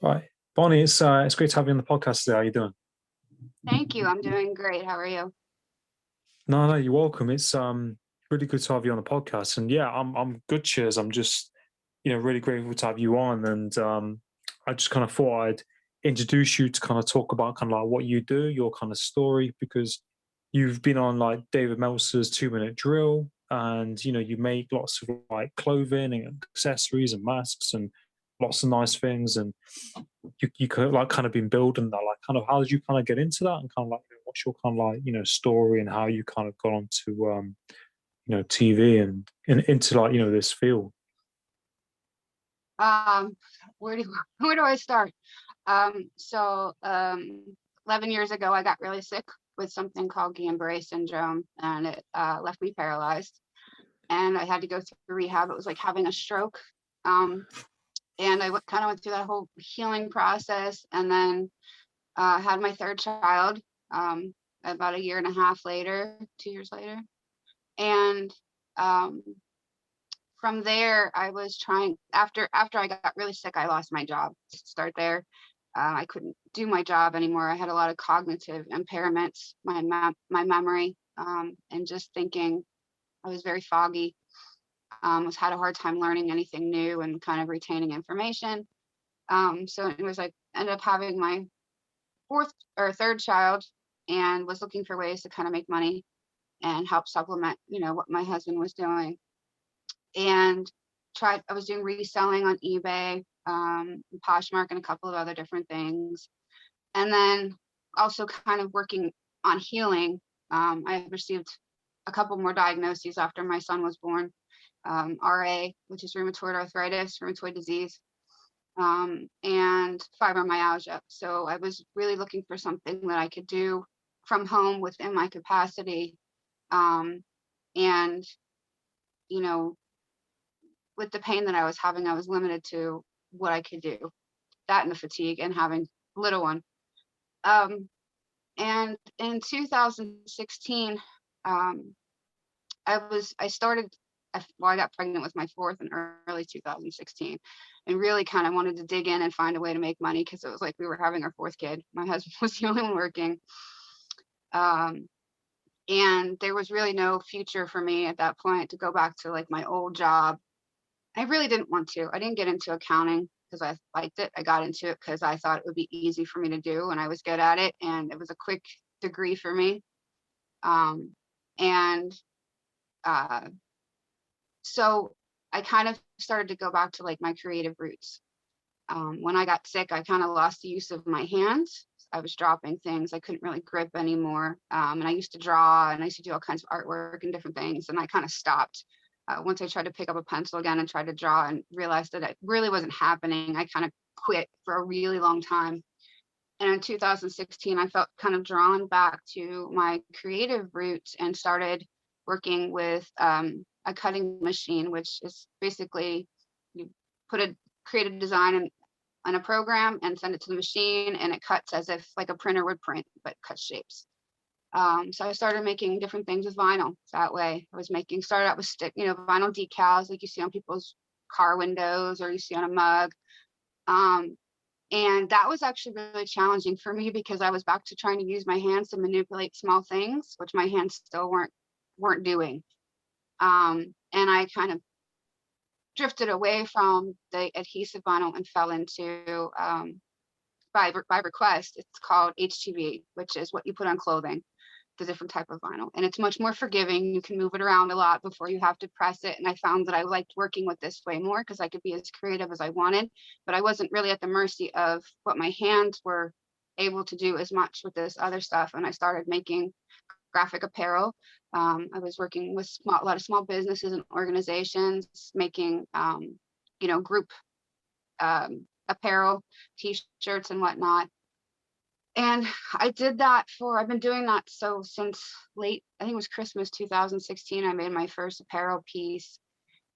Right. Bonnie, it's great to have you on the podcast today. How you doing? Thank you. I'm doing great. How are you? No, no, you're welcome. It's really good to have you on the podcast. And yeah, I'm good, cheers. I'm just, really grateful to have you on. And I just kind of thought I'd introduce you to kind of talk about kind of like what you do, your kind of story, because you've been on like David Meltzer's 2 minute drill, and you make lots of like clothing and accessories and masks and lots of nice things. And you could like kind of been building that, like kind of how did you kind of get into that, and kind of like what's your kind of like story, and how you kind of got onto TV and into like this field. Um, where do where do I start? So 11 years ago, I got really sick with something called Guillain-Barré syndrome, and it left me paralyzed. And I had to go through rehab. It was like having a stroke. Um, and I kind of went through that whole healing process, and then had my third child about a year and a half later, 2 years later, and um, from there, I was trying after I got really sick, I lost my job. Start there. I couldn't do my job anymore. I had a lot of cognitive impairments, my memory, and just thinking. I was very foggy. Was had a hard time learning anything new and kind of retaining information. So it was like ended up having my fourth or third child, and was looking for ways to kind of make money and help supplement, what my husband was doing. And I was doing reselling on eBay, Poshmark, and a couple of other different things. And then also kind of working on healing. I received a couple more diagnoses after my son was born, RA, which is rheumatoid arthritis, rheumatoid disease, and fibromyalgia. So I was really looking for something that I could do from home within my capacity. And, you know, with the pain that I was having, I was limited to what I could do. That and the fatigue and having a little one. Um, and in 2016, um, I started. I got pregnant with my fourth in early 2016, and really kind of wanted to dig in and find a way to make money because it was like we were having our fourth kid. My husband was the only one working, um, and there was really no future for me at that point to go back to like my old job. I really didn't want to. I didn't get into accounting because I liked it. I got into it because I thought it would be easy for me to do and I was good at it. And it was a quick degree for me. Um, and uh, so I kind of started to go back to like my creative roots. When I got sick, I kind of lost the use of my hands. I was dropping things. I couldn't really grip anymore. And I used to draw and I used to do all kinds of artwork and different things. And I kind of stopped once I tried to pick up a pencil again and try to draw and realized that it really wasn't happening. I kind of quit for a really long time. And in 2016, I felt kind of drawn back to my creative roots and started working with a cutting machine, which is basically you put a create a design in a program and send it to the machine, and it cuts as if like a printer would print, but cuts shapes. So I started making different things with vinyl that way. Started out with vinyl decals like you see on people's car windows or you see on a mug. Um, and that was actually really challenging for me because I was back to trying to use my hands to manipulate small things, which my hands still weren't doing. And I kind of drifted away from the adhesive vinyl and fell into by request. It's called HTV, which is what you put on clothing, the different type of vinyl, and it's much more forgiving. You can move it around a lot before you have to press it, and I found that I liked working with this way more because I could be as creative as I wanted, but I wasn't really at the mercy of what my hands were able to do as much with this other stuff. And I started making graphic apparel. I was working with a lot of small businesses and organizations making group apparel, t-shirts and whatnot. And I've been doing that since I think it was Christmas 2016. I made my first apparel piece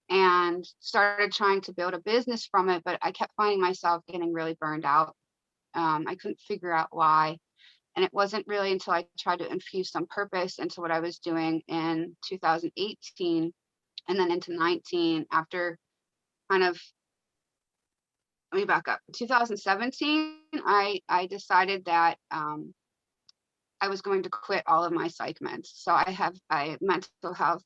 and started trying to build a business from it, but I kept finding myself getting really burned out. I couldn't figure out why. And it wasn't really until I tried to infuse some purpose into what I was doing in 2018 and then into 19, after kind of let me back up. 2017, I decided that I was going to quit all of my psych meds. So I have a mental health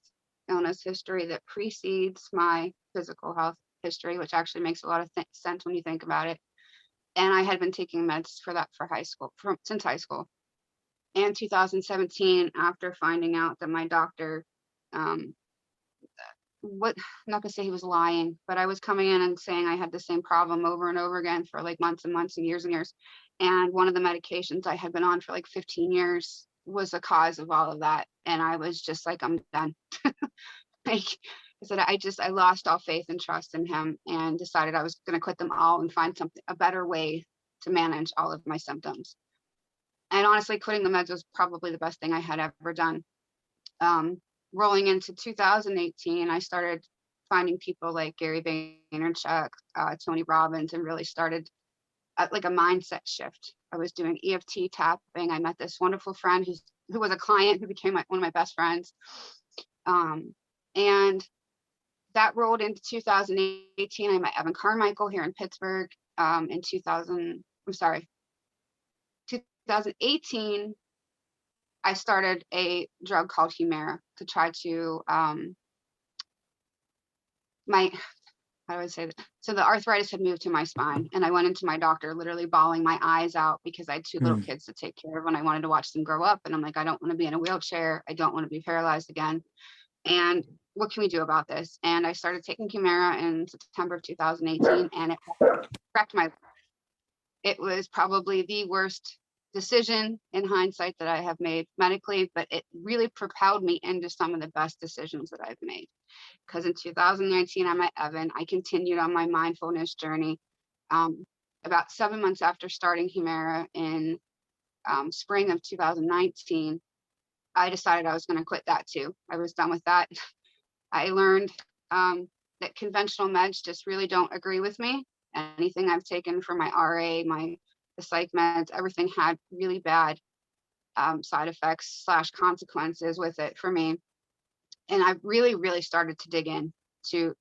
illness history that precedes my physical health history, which actually makes a lot of sense when you think about it. And I had been taking meds for that for high school, since high school. And 2017, after finding out that my doctor, um, what I'm not gonna say he was lying, but I was coming in and saying I had the same problem over and over again for like months and months and years and years. And one of the medications I had been on for like 15 years was the cause of all of that. And I was just like, I'm done. Like I said, I lost all faith and trust in him and decided I was going to quit them all and find a better way to manage all of my symptoms. And honestly, quitting the meds was probably the best thing I had ever done. Um, Rolling into 2018, I started finding people like Gary Vaynerchuk, Tony Robbins, and really started like a mindset shift. I was doing EFT tapping. I met this wonderful friend who was a client who became one of my best friends. And that rolled into 2018. I met Evan Carmichael here in Pittsburgh in 2018. I started a drug called Humira to try to how do I say that? So the arthritis had moved to my spine, and I went into my doctor literally bawling my eyes out because I had two little Mm. kids to take care of and I wanted to watch them grow up. And I'm like, I don't want to be in a wheelchair. I don't want to be paralyzed again. And what can we do about this? And I started taking Humira in September of 2018, and it wrecked my life. It was probably the worst decision in hindsight that I have made medically, but it really propelled me into some of the best decisions that I've made. Because in 2019, I met Evan. I continued on my mindfulness journey. About 7 months after starting Humira in spring of 2019, I decided I was going to quit that too. I was done with that. I learned that conventional meds just really don't agree with me. Anything I've taken for my RA, the psych meds, everything had really bad side effects / consequences with it for me. And I really, really started to dig in to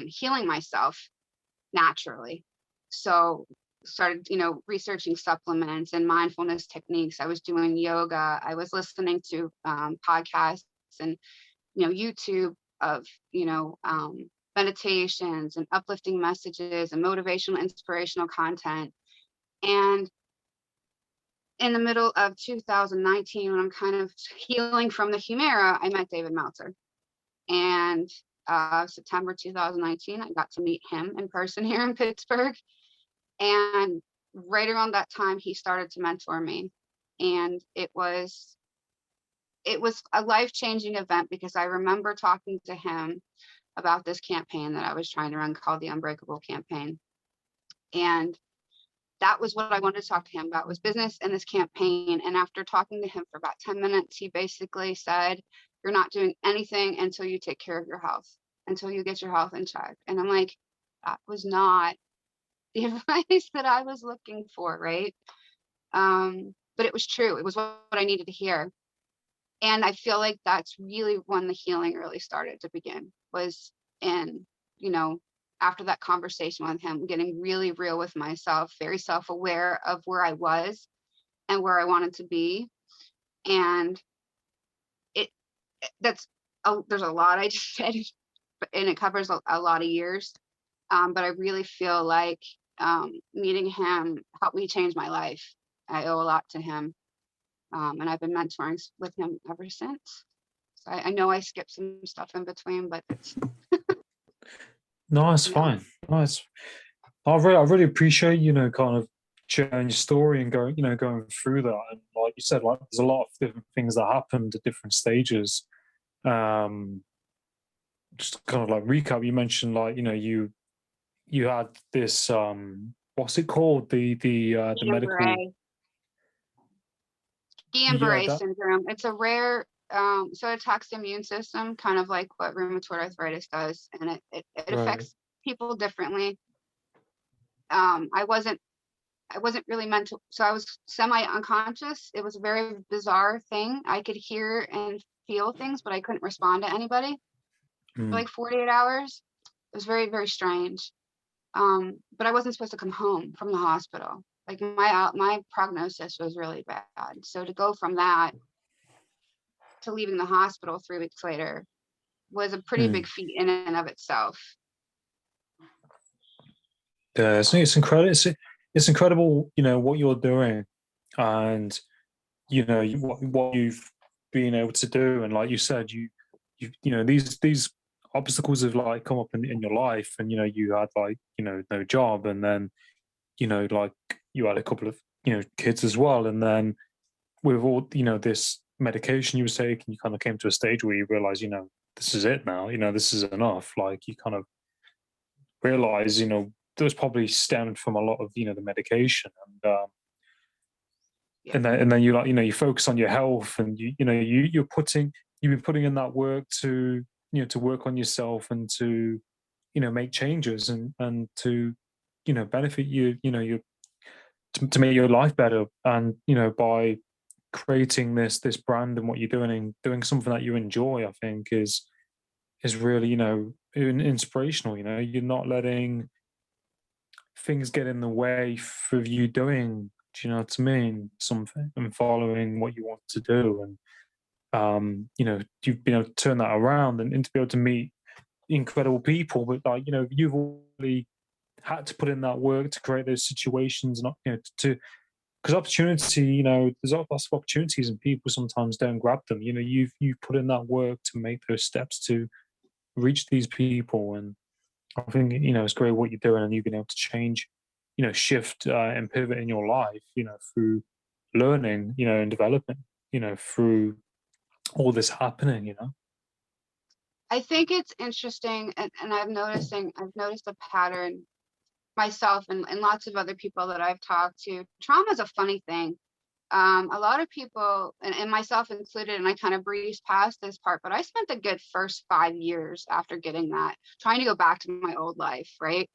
healing myself naturally. So started, researching supplements and mindfulness techniques. I was doing yoga. I was listening to podcasts and, YouTube of, meditations and uplifting messages and motivational, inspirational content. And in the middle of 2019, when I'm kind of healing from the Humira, I met David Meltzer. And September 2019, I got to meet him in person here in Pittsburgh. And right around that time, he started to mentor me. And it was a life-changing event because I remember talking to him about this campaign that I was trying to run called the Unbreakable campaign. And that was what I wanted to talk to him about, was business and this campaign. And after talking to him for about 10 minutes, he basically said, you're not doing anything until you take care of your health, until you get your health in check. And I'm like, that was not the advice that I was looking for, right? But it was true. It was what I needed to hear. And I feel like that's really when the healing really started to begin, was in, after that conversation with him, getting really real with myself, very self-aware of where I was and where I wanted to be. And there's a lot I just said, and it covers a lot of years. But I really feel like meeting him helped me change my life. I owe a lot to him. And I've been mentoring with him ever since. So I know I skipped some stuff in between, but it's, No, it's fine. Nice. I really appreciate, kind of sharing your story and going through that. And like you said, like there's a lot of different things that happened at different stages. Um, just kind of like recap, you mentioned like, you had this what's it called? The medical. Yeah, Guillain-Barré that syndrome. It's a rare, so it attacks the immune system, kind of like what rheumatoid arthritis does, and it right. affects people differently. I wasn't really meant to, so I was semi-unconscious. It was a very bizarre thing. I could hear and feel things, but I couldn't respond to anybody for Mm. like 48 hours. It was very, very strange. But I wasn't supposed to come home from the hospital. Like my prognosis was really bad. So to go from that to leaving the hospital 3 weeks later was a pretty Mm. big feat in and of itself. Yeah, it's incredible. It's incredible, what you're doing, and what you've been able to do. And like you said, these obstacles have like come up in your life, and you had like no job, and then like you had a couple of kids as well, and then with all this medication you were taking, you kind of came to a stage where you realize this is it now. This is enough. Like you kind of realize that was probably stemmed from a lot of the medication, Yeah. and then you like you focus on your health, and you've been putting in that work to to work on yourself, and to make changes, and to benefit your to make your life better, and by creating this brand and what you're doing, and doing something that you enjoy, I think is really inspirational. You're not letting things get in the way of you doing, do you know what I mean, something, and following what you want to do. And you've been able to turn that around, and to be able to meet incredible people. But like you've really had to put in that work to create those situations, not to because opportunity, there's lots of opportunities, and people sometimes don't grab them. You've put in that work to make those steps to reach these people. And I think it's great what you're doing, and you've been able to change, shift and pivot in your life, through learning, and developing, through all this happening. I think it's interesting, and I've noticed a pattern myself and lots of other people that I've talked to. Trauma is a funny thing. A lot of people, and myself included, and I kind of breezed past this part, but I spent a good first 5 years after getting that trying to go back to my old life, right?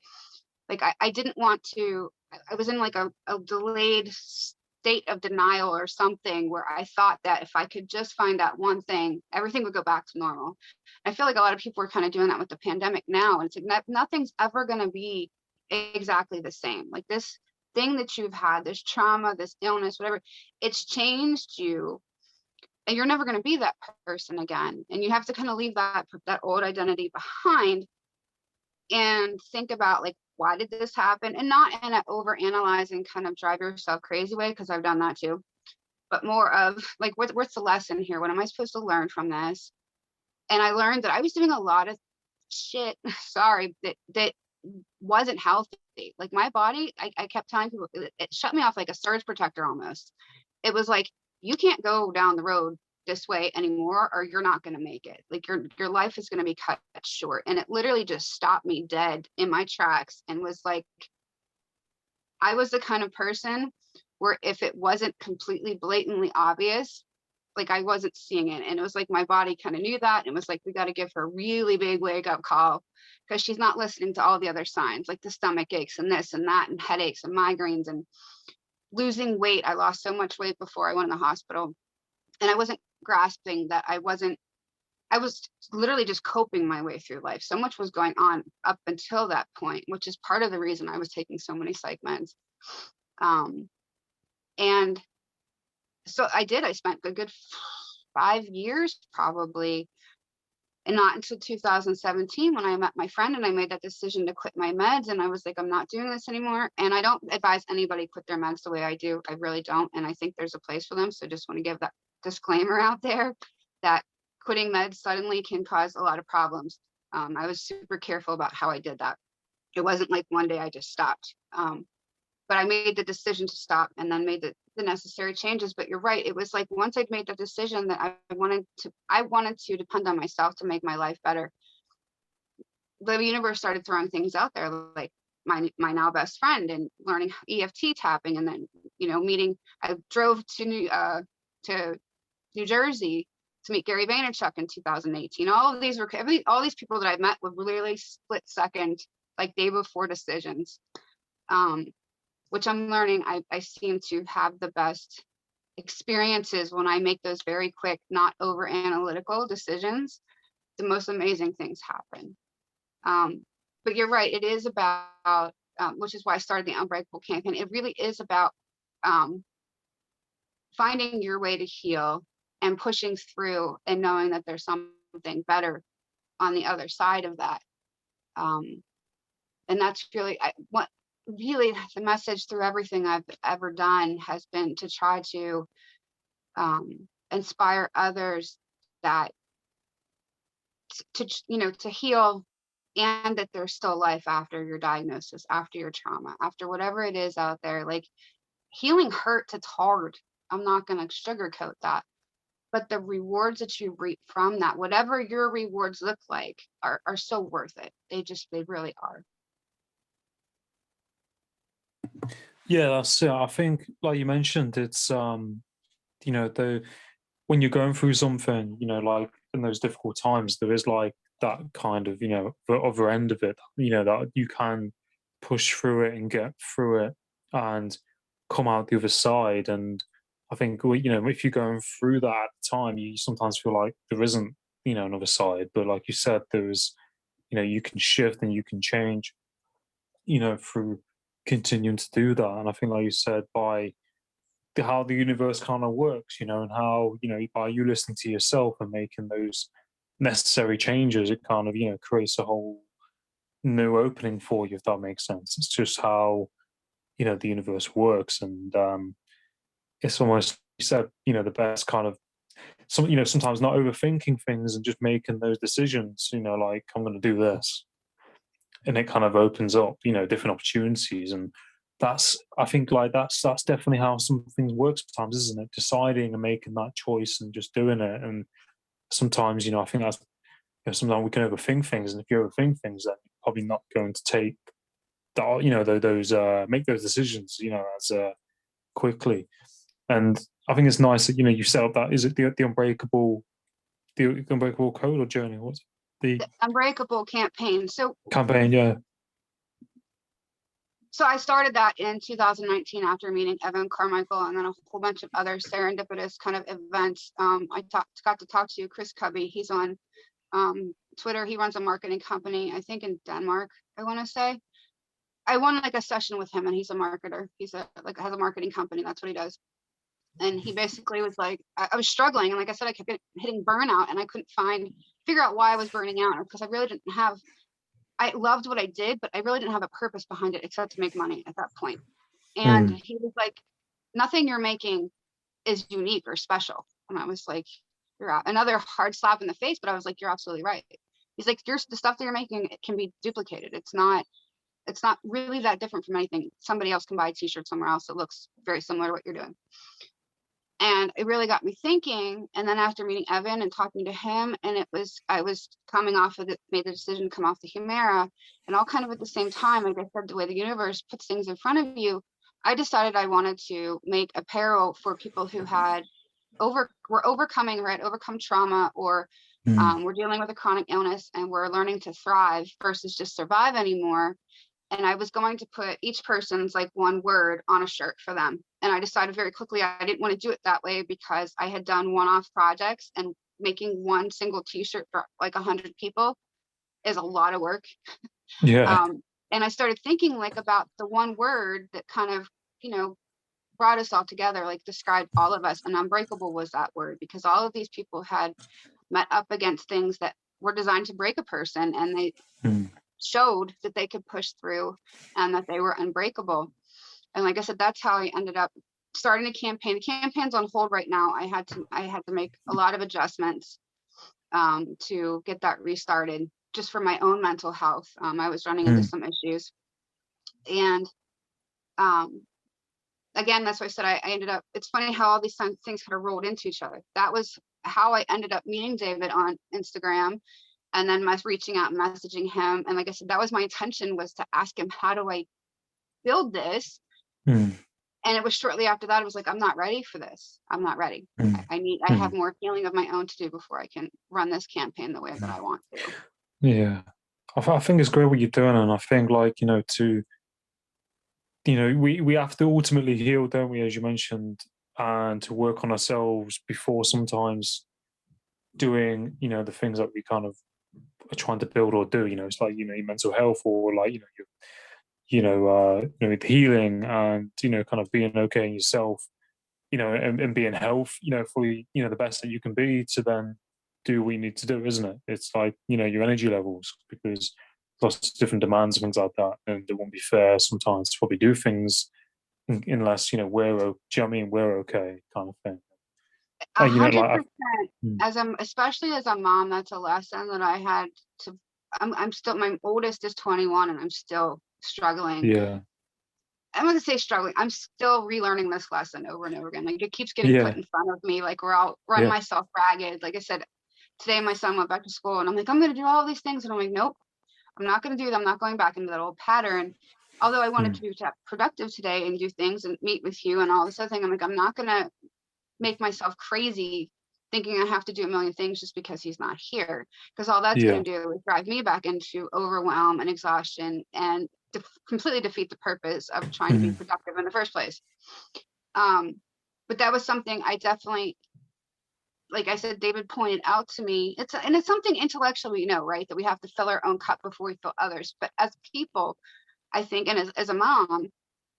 Like I didn't want to, I was in like a delayed state of denial or something, where I thought that if I could just find that one thing, everything would go back to normal. I feel like a lot of people are kind of doing that with the pandemic now. And it's like nothing's ever going to be exactly the same. Like this thing that you've had, this trauma, this illness, whatever, it's changed you, and you're never going to be that person again. And you have to kind of leave that old identity behind and think about, like, why did this happen? And not in an over analyzing kind of drive yourself crazy way, because I've done that too, but more of like, what's the lesson here? What am I supposed to learn from this? And I learned that I was doing a lot of shit, sorry, that wasn't healthy. Like my body, I kept telling people, it shut me off like a surge protector almost. It was like, you can't go down the road this way anymore, or you're not going to make it. Like your life is going to be cut short. And it literally just stopped me dead in my tracks, and was like, I was the kind of person where if it wasn't completely blatantly obvious, like I wasn't seeing it. And it was like my body kind of knew that. And it was like, we got to give her a really big wake up call, because she's not listening to all the other signs, like the stomach aches and this and that, and headaches and migraines and losing weight. I lost so much weight before I went in the hospital, and I wasn't grasping that I was literally just coping my way through life. So much was going on up until that point, which is part of the reason I was taking so many psych meds. Um, and so I spent a good 5 years probably, and not until 2017 when I met my friend and I made that decision to quit my meds. And I was like, I'm not doing this anymore. And I don't advise anybody quit their meds the way I do. I really don't. And I think there's a place for them. So just want to give that disclaimer out there that quitting meds suddenly can cause a lot of problems. I was super careful about how I did that. It wasn't like one day I just stopped. But I made the decision to stop, and then made the necessary changes. But you're right. It was like once I'd made the decision that I wanted to depend on myself to make my life better. The universe started throwing things out there, like my now best friend, and learning EFT tapping, and then meeting. I drove to New Jersey to meet Gary Vaynerchuk in 2018. All of these were all these people that I met were literally split second, like day before decisions. Which I'm learning, I seem to have the best experiences when I make those very quick, not over analytical decisions. The most amazing things happen. But you're right, it is about, which is why I started the Unbreakable campaign. It really is about um, finding your way to heal and pushing through and knowing that there's something better on the other side of that. Um, and that's really what really the message through everything I've ever done has been to try to inspire others that to heal, and that there's still life after your diagnosis, after your trauma, after whatever it is out there. Like, healing hurts, it's hard. I'm not going to sugarcoat that. But the rewards that you reap from that, whatever your rewards look like, are so worth it. They really are. Yeah, that's it. I think, like you mentioned, it's the when you're going through something, like in those difficult times, there is like that kind of, the other end of it, that you can push through it and get through it and come out the other side. And I think, well, if you're going through that at the time, you sometimes feel like there isn't, another side. But like you said, there is, you can shift and you can change, through continuing to do that. And I think, like you said, by how the universe kind of works, and how, by you listening to yourself and making those necessary changes, it kind of, creates a whole new opening for you, if that makes sense. It's just how, the universe works. And it's almost, you said, the best kind of, sometimes not overthinking things and just making those decisions, like, I'm going to do this. And it kind of opens up, different opportunities. And I think, like, that's definitely how some things work sometimes, isn't it? Deciding and making that choice and just doing it. And sometimes, I think that's, sometimes we can overthink things. And if you overthink things, then you're probably not going to take that, those make those decisions, as quickly. And I think it's nice that, you set up that, is it the unbreakable code or journey? What's the The Unbreakable campaign. campaign? Yeah. So I started that in 2019 after meeting Evan Carmichael, and then a whole bunch of other serendipitous kind of events. Got to talk to Chris Cubby. He's on Twitter. He runs a marketing company, I think in Denmark, I want to say. I won like a session with him, and he's a marketer. He's has a marketing company. That's what he does. And he basically was like, I was struggling, and like I said, I kept hitting burnout, and I couldn't figure out why I was burning out, because I really didn't have. I loved what I did, but I really didn't have a purpose behind it except to make money at that point. And Mm. he was like, nothing you're making is unique or special. And I was like, you're out. Another hard slap in the face, but I was like, you're absolutely right. He's like, the stuff that you're making, it can be duplicated. It's not really that different from anything. Somebody else can buy a t-shirt somewhere else that looks very similar to what you're doing. And it really got me thinking. And then after meeting Evan and talking to him, and I was coming off of made the decision to come off the Humira, and all kind of at the same time, like I said, the way the universe puts things in front of you, I decided I wanted to make apparel for people who were overcoming, right, overcome trauma, or Mm. we're dealing with a chronic illness and we're learning to thrive versus just survive anymore. And I was going to put each person's like one word on a shirt for them. And I decided very quickly I didn't want to do it that way, because I had done one-off projects, and making one single t-shirt for like 100 people is a lot of work. Yeah. And I started thinking like about the one word that kind of, you know, brought us all together, like described all of us. And unbreakable was that word, because all of these people had met up against things that were designed to break a person, and they Mm. showed that they could push through and that they were unbreakable. And like I said, that's how I ended up starting a campaign. The campaign's on hold right now. I had to make a lot of adjustments to get that restarted, just for my own mental health. I was running into Mm. some issues, and um, again, that's why I said I ended up. It's funny how all these things kind of rolled into each other. That was how I ended up meeting David on Instagram, and then reaching out and messaging him. And like I said, that was my intention, was to ask him, how do I build this? Mm. And it was shortly after that, I was like, I'm not ready for this. I'm not ready. Mm. I have Mm. more healing of my own to do before I can run this campaign the way that Mm. I want to. Yeah. I think it's great what you're doing. And I think, like, we have to ultimately heal, don't we, as you mentioned, and to work on ourselves before sometimes doing, the things that we kind of are trying to build or do. It's like, your mental health, or like, your, healing, and, kind of being okay in yourself, and being health, fully, the best that you can be, to then do what you need to do, isn't it? It's like, your energy levels, because lots of different demands and things like that. And it won't be fair sometimes to probably do things unless, do you know what I mean? We're okay, kind of thing. A Like, hundred percent. mm, As I'm, especially as a mom, that's a lesson that I had to. I'm still, my oldest is 21, and I'm still struggling. yeah, I'm not gonna say struggling. I'm still relearning this lesson over and over again. Like, it keeps getting put yeah, in front of me. Like, where I'll run yeah, myself ragged. Like I said, today my son went back to school, and I'm like, I'm gonna do all these things, and I'm like, nope, I'm not gonna do them. I'm not going back into that old pattern. Although I wanted mm, to be productive today and do things and meet with you and all this other thing, I'm like, I'm not gonna make myself crazy thinking I have to do a million things just because he's not here. Because all that's yeah, going to do is drive me back into overwhelm and exhaustion, and completely defeat the purpose of trying to be mm, productive in the first place. Um, but that was something I definitely, like I said, David pointed out to me. And it's something intellectually, right? That we have to fill our own cup before we fill others. But as people, I think, and as a mom,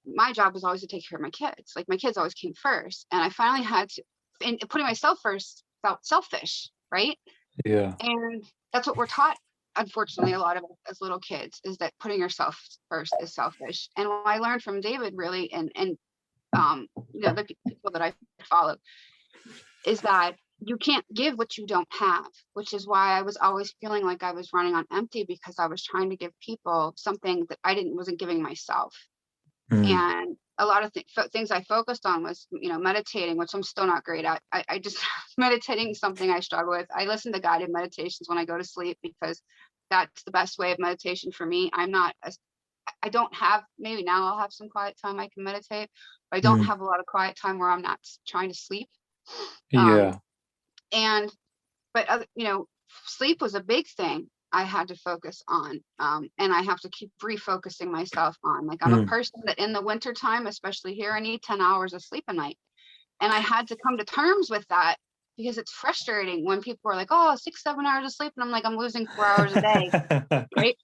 my job was always to take care of my kids. Like, my kids always came first. And I finally had to, and putting myself first felt selfish, right? yeah, And that's what we're taught, unfortunately, a lot of us as little kids, is that putting yourself first is selfish. And what I learned from David, really, and the people that I follow, is that you can't give what you don't have, which is why I was always feeling like I was running on empty, because I was trying to give people something that I didn't wasn't giving myself. mm, And a lot of things I focused on was, meditating, which I'm still not great at. I just meditating is something I struggle with. I listen to guided meditations when I go to sleep, because that's the best way of meditation for me. I don't have, maybe now I'll have some quiet time I can meditate, but I don't mm, have a lot of quiet time where I'm not trying to sleep. Um, yeah, and but sleep was a big thing I had to focus on, and I have to keep refocusing myself on. Like, I'm a mm, person that in the winter time, especially here, I need 10 hours of sleep a night, and I had to come to terms with that, because it's frustrating when people are like, oh, 6 7 hours of sleep, and I'm like, I'm losing 4 hours a day, right?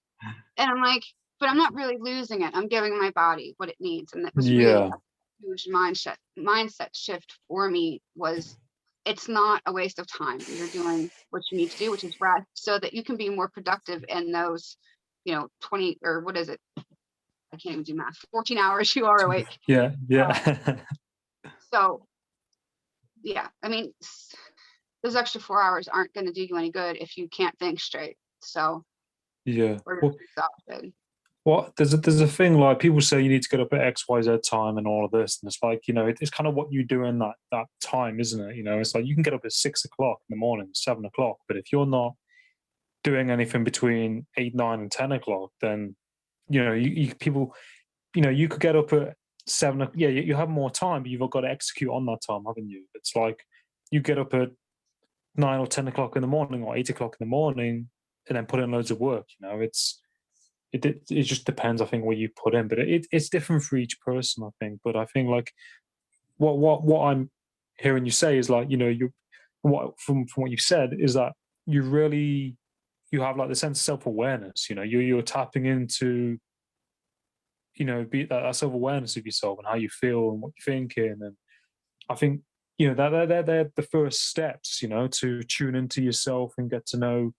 And I'm like, but I'm not really losing it. I'm giving my body what it needs. And that was really yeah, a huge mindset shift for me. Was, it's not a waste of time. You're doing what you need to do, which is rest, so that you can be more productive in those, 20, or what is it? I can't even do math. 14 hours you are awake. yeah, Um, yeah, so yeah, I mean, those extra 4 hours aren't going to do you any good if you can't think straight. So yeah. we're Well, exhausted. there's a thing, like, people say you need to get up at XYZ time and all of this, and it's like, it's kind of what you do in that time, isn't it? It's like you can get up at 6 o'clock in the morning, 7 o'clock, but if you're not doing anything between 8, 9, and 10 o'clock, then people, you could get up at 7. Yeah, you have more time, but you've got to execute on that time, haven't you? It's like you get up at 9 or 10 o'clock in the morning, or 8 o'clock in the morning, and then put in loads of work. It just depends, I think, what you put in, but it's different for each person, I think. But I think, like, what I'm hearing you say is, like, you what from what you said is that you really you have, like, the sense of self-awareness. You're tapping into, be that self-awareness of yourself and how you feel and what you're thinking. And I think, they're the first steps, to tune into yourself and get to know,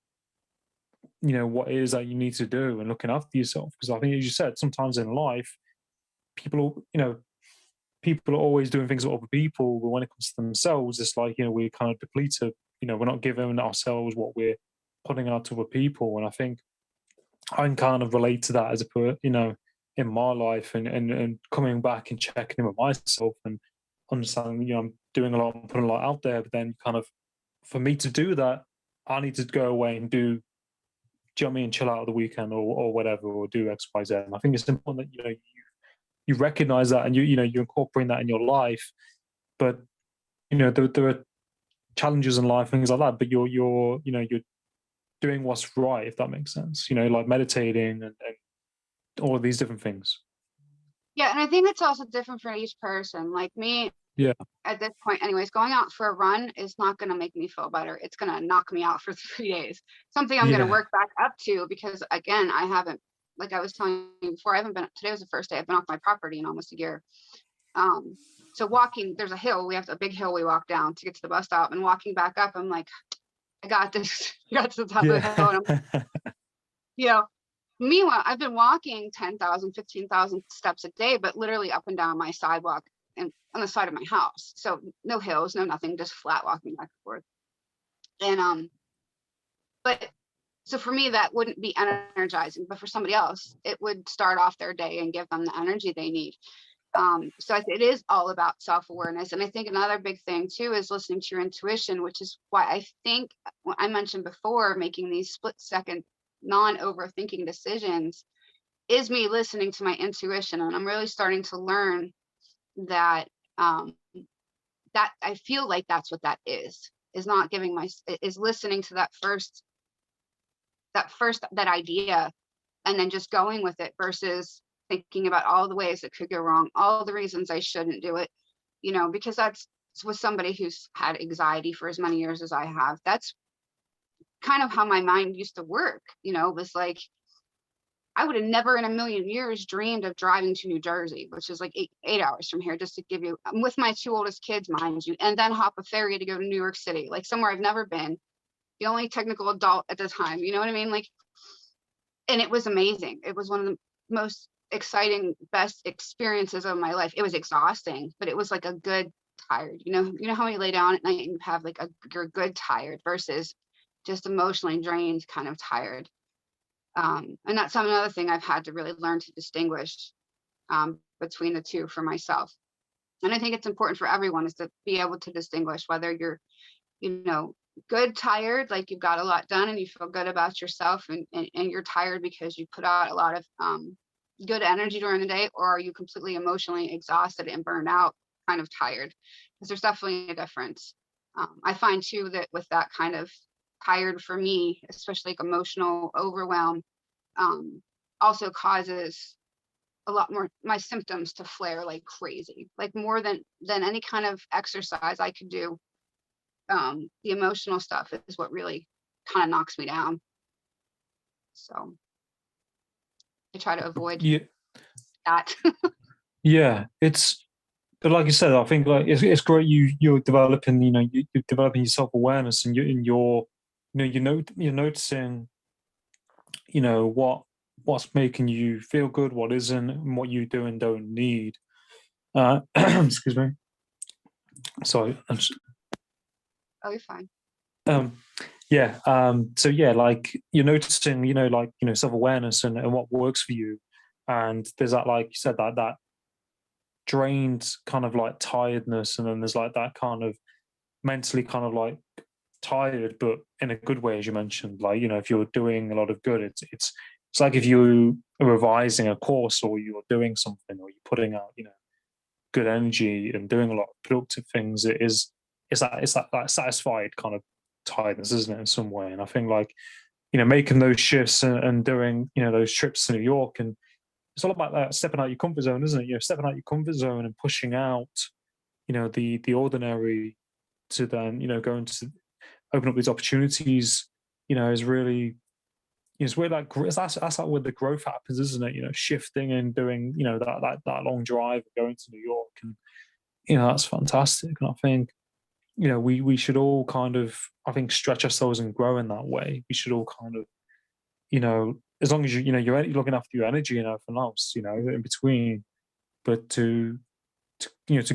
what it is that you need to do, and looking after yourself. Because I think, as you said, sometimes in life, people, people are always doing things with other people, but when it comes to themselves, it's like, we're kind of depleted. We're not giving ourselves what we're putting out to other people. And I think I can kind of relate to that as in my life, and coming back and checking in with myself, and understanding, I'm doing a lot, I'm putting a lot out there, but then kind of, for me to do that, I need to go away and do you know what I mean, chill out at the weekend, or whatever, or do X, Y, Z. And I think it's important that, you recognize that, and you incorporate that in your life. But, there are challenges in life, things like that, but you're doing what's right, if that makes sense. Like meditating, and all of these different things. Yeah, and I think it's also different for each person. Like me, Yeah. at this point anyways. Going out for a run is not going to make me feel better. It's going to knock me out for 3 days. Something I'm going to Yeah. work back up to, because again, I haven't, like I was telling you before, I haven't been, today was the first day I've been off my property in almost a year. So walking, there's a hill, we have a big hill we walk down to get to the bus stop, and walking back up, I'm like, I got this. Got to the top of the hill, Yeah. and I'm, you know, meanwhile, I've been walking 10,000, 15,000 steps a day, but literally up and down my sidewalk and on the side of my house. So no hills, no nothing, just flat walking back and forth. And but so for me, that wouldn't be energizing, but for somebody else, it would start off their day and give them the energy they need. So it is all about self-awareness. And I think another big thing too is listening to your intuition, which is why I think what I mentioned before, making these split-second non-overthinking decisions is me listening to my intuition. And I'm really starting to learn that that I feel like that's what that is not giving my, is listening to that idea, and then just going with it versus thinking about all the ways it could go wrong, all the reasons I shouldn't do it, because that's with somebody who's had anxiety for as many years as I have. That's kind of how my mind used to work. It was like, I would have never in a million years dreamed of driving to New Jersey, which is like 8 hours from here, just to give you, I'm with my two oldest kids, mind you, and then hop a ferry to go to New York City, like somewhere I've never been, the only technical adult at the time, you know what I mean? Like, and it was amazing. It was one of the most exciting, best experiences of my life. It was exhausting, but it was like a good tired, how you lay down at night and you have like you're good tired versus just emotionally drained kind of tired. And that's another thing I've had to really learn to distinguish between the two for myself. And I think it's important for everyone is to be able to distinguish whether you're, good tired, like you've got a lot done and you feel good about yourself, and you're tired because you put out a lot of good energy during the day, or are you completely emotionally exhausted and burned out, kind of tired? Because there's definitely a difference. I find too that with that kind of tired, for me, especially like emotional overwhelm, also causes a lot more my symptoms to flare like crazy, like more than any kind of exercise I could do. The emotional stuff is what really kind of knocks me down. So I try to avoid Yeah. that. Yeah. But like you said, I think like it's great you're developing, you're developing your self-awareness, and you're noticing, what's making you feel good, what isn't, and what you do and don't need. Excuse me. Sorry. Oh, you're fine. Um, yeah. So yeah, like you're noticing, self-awareness and what works for you. And there's that, like you said, that drained kind of like tiredness, and then there's like that kind of mentally kind of like tired, but in a good way, as you mentioned. Like, if you're doing a lot of good, it's like if you are revising a course, or you're doing something, or you're putting out, good energy and doing a lot of productive things. It's that satisfied kind of tiredness, isn't it, in some way? And I think like, making those shifts and doing, those trips to New York, and it's all about that stepping out your comfort zone, isn't it? Stepping out your comfort zone and pushing out, the ordinary, to then, going to open up these opportunities, is really, it's where that's like where the growth happens, isn't it? Shifting and doing, that long drive, going to New York, and that's fantastic. And I think, we should all kind of, I think, stretch ourselves and grow in that way. We should all kind of, as long as you're looking after your energy and everything else, in between, but to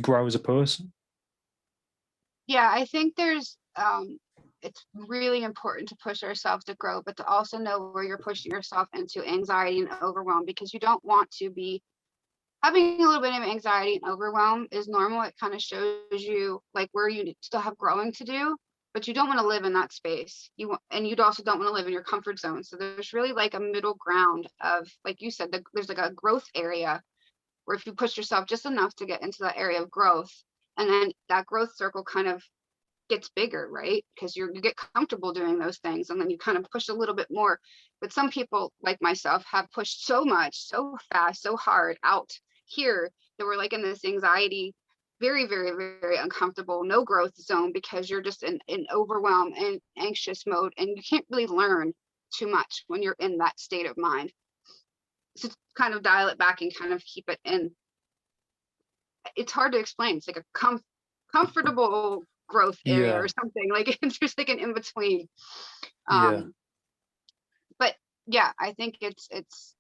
grow as a person. Yeah, I think it's really important to push ourselves to grow, but to also know where you're pushing yourself into anxiety and overwhelm, because you don't want to be having a little bit of anxiety and overwhelm is normal. It kind of shows you like where you still have growing to do, but you don't want to live in that space. And you also don't want to live in your comfort zone. So there's really like a middle ground of, like you said, there's like a growth area where if you push yourself just enough to get into that area of growth, and then that growth circle kind of gets bigger, right? Because you get comfortable doing those things, and then you kind of push a little bit more. But some people like myself have pushed so much, so fast, so hard out here that we're like in this anxiety very, very, very uncomfortable, no growth zone, because you're just in overwhelm and anxious mode, and you can't really learn too much when you're in that state of mind. So to kind of dial it back and kind of keep it in, it's hard to explain. It's like a comfortable growth area or Yeah. something. Like it's just like an in between. Yeah. Um, but yeah, I think it's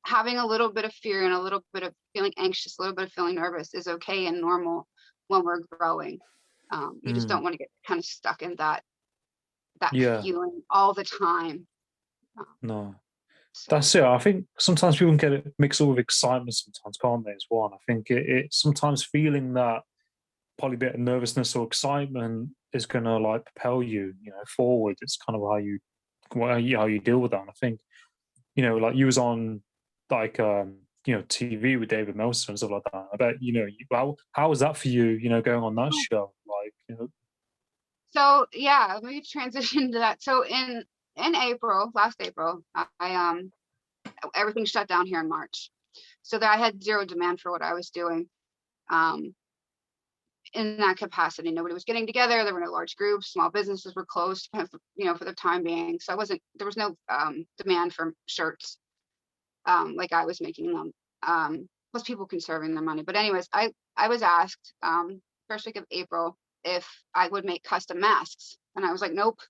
having a little bit of fear and a little bit of feeling anxious, a little bit of feeling nervous is okay and normal when we're growing. You just Mm. don't want to get kind of stuck in that Yeah. feeling all the time. Um, No. so That's it. I think sometimes people can get it mixed up with excitement sometimes, can't they, as well? And I think it sometimes feeling that probably bit of nervousness or excitement is gonna like propel you, forward. It's kind of how you deal with that. And I think, like you was on like TV with David Meltzer and stuff like that. I bet, how was that for you, going on that show? Like, so yeah, let me transition to that. So in April, last April, I everything shut down here in March. So that I had zero demand for what I was doing. Um, in that capacity, nobody was getting together. There were no large groups. Small businesses were closed, for the time being. So there was no demand for shirts like I was making them. Plus people conserving their money. But anyways, I was asked first week of April if I would make custom masks, and I was like, nope.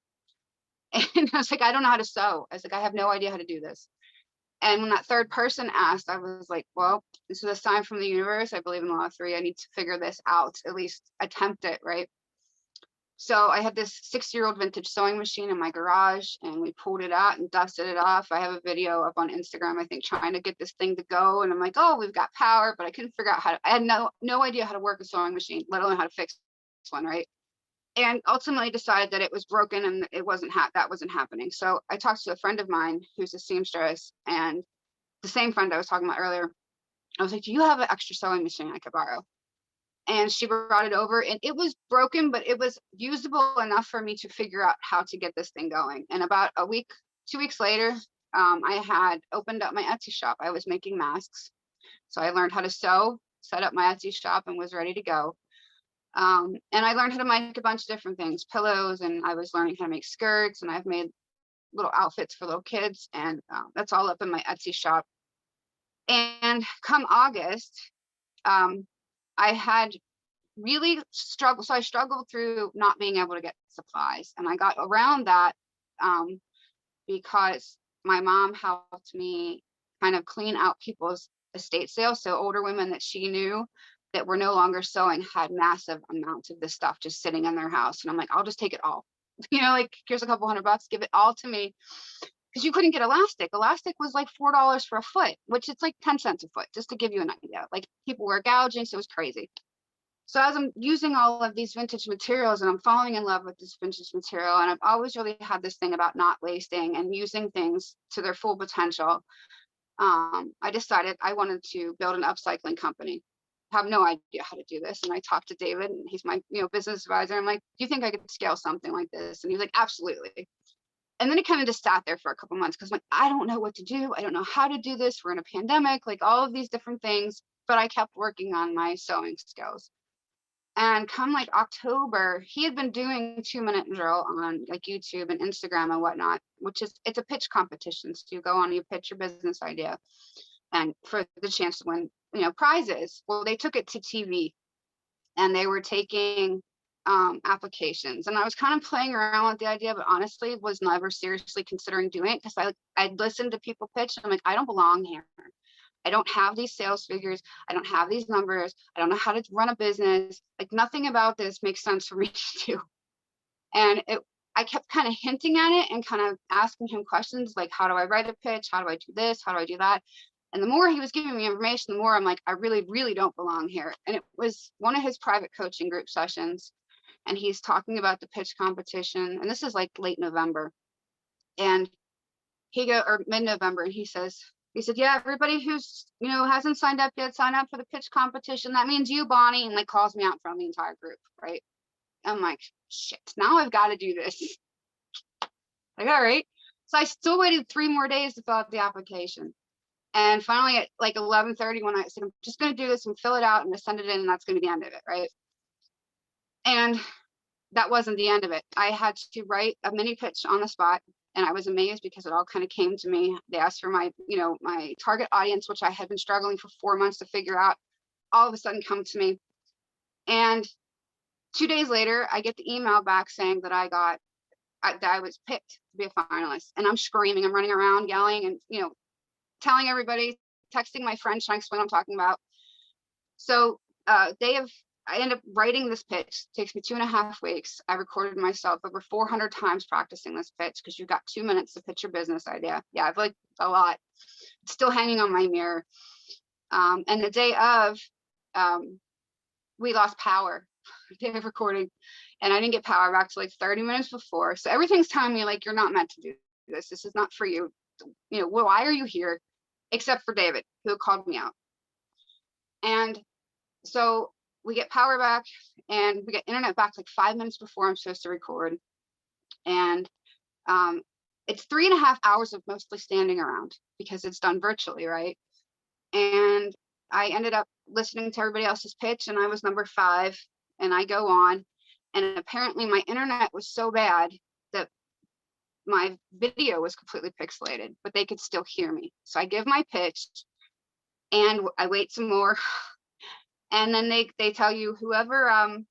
And I was like, I don't know how to sew. I was like, I have no idea how to do this. And when that third person asked, I was like, well, this is a sign from the universe. I believe in law of three. I need to figure this out, at least attempt it, right? So I had this 6-year-old vintage sewing machine in my garage, and we pulled it out and dusted it off. I have a video up on Instagram, I think, trying to get this thing to go. And I'm like, oh, we've got power, but I couldn't figure out I had no idea how to work a sewing machine, let alone how to fix one, right? And ultimately decided that it was broken and that wasn't happening. So I talked to a friend of mine who's a seamstress, and the same friend I was talking about earlier. I was like, do you have an extra sewing machine I could borrow? And she brought it over, and it was broken, but it was usable enough for me to figure out how to get this thing going. And about 2 weeks later, I had opened up my Etsy shop. I was making masks. So I learned how to sew, set up my Etsy shop, and was ready to go. And I learned how to make a bunch of different things, pillows, and I was learning how to make skirts, and I've made little outfits for little kids. And that's all up in my Etsy shop. And come August, um, I had really struggled. So I struggled through not being able to get supplies. And I got around that um, because my mom helped me kind of clean out people's estate sales. So older women that she knew that were no longer sewing had massive amounts of this stuff just sitting in their house. And I'm like, I'll just take it all. Like, here's a couple $100, give it all to me. Because you couldn't get elastic. Elastic was like $4 for a foot, which it's like 10 cents a foot, just to give you an idea. Like, people were gouging, so it was crazy. So as I'm using all of these vintage materials and I'm falling in love with this vintage material, and I've always really had this thing about not wasting and using things to their full potential, I decided I wanted to build an upcycling company. I have no idea how to do this. And I talked to David, and he's my business advisor. I'm like, do you think I could scale something like this? And he was like, absolutely. And then it kind of just sat there for a couple months because I'm like, I don't know what to do. I don't know how to do this. We're in a pandemic, like all of these different things. But I kept working on my sewing skills. And come like October, he had been doing 2-minute drill on like YouTube and Instagram and whatnot, it's a pitch competition. So you go on, you pitch your business idea, and for the chance to win, prizes. Well, they took it to TV, and they were taking applications. And I was kind of playing around with the idea, but honestly was never seriously considering doing it because I'd listened to people pitch. And I'm like, I don't belong here. I don't have these sales figures. I don't have these numbers. I don't know how to run a business. Like, nothing about this makes sense for me to do. And I kept kind of hinting at it and kind of asking him questions like, how do I write a pitch? How do I do this? How do I do that? And the more he was giving me information, the more I'm like, I really, really don't belong here. And it was one of his private coaching group sessions. And he's talking about the pitch competition. And this is like late November. And or mid-November, and he said, yeah, everybody who's, hasn't signed up yet, sign up for the pitch competition. That means you, Bonnie, and like calls me out from the entire group, right? I'm like, shit, now I've got to do this. Like, all right. So I still waited 3 more days to fill out the application. And finally at like 11:30, when I said, I'm just going to do this and fill it out and send it in, and that's going to be the end of it, right? And that wasn't the end of it. I had to write a mini pitch on the spot, and I was amazed because it all kind of came to me. They asked for my, my target audience, which I had been struggling for 4 months to figure out, all of a sudden come to me. And 2 days later, I get the email back saying that that I was picked to be a finalist. And I'm screaming, I'm running around yelling and, telling everybody, texting my friends trying to explain what I'm talking about. So I end up writing this pitch. It takes me 2.5 weeks. I recorded myself over 400 times practicing this pitch, because you've got 2 minutes to pitch your business idea. Yeah, I've like a lot. It's still hanging on my mirror. And the day of, we lost power, the day of recording, and I didn't get power back to like 30 minutes before. So everything's telling me like, you're not meant to do this. This is not for you. Why are you here? Except for David, who called me out. And so we get power back, and we get internet back like 5 minutes before I'm supposed to record. And it's 3.5 hours of mostly standing around because it's done virtually, right? And I ended up listening to everybody else's pitch, and I was number 5, and I go on, and apparently my internet was so bad that my video was completely pixelated, but they could still hear me. So I give my pitch, and I wait some more. And then they tell you whoever's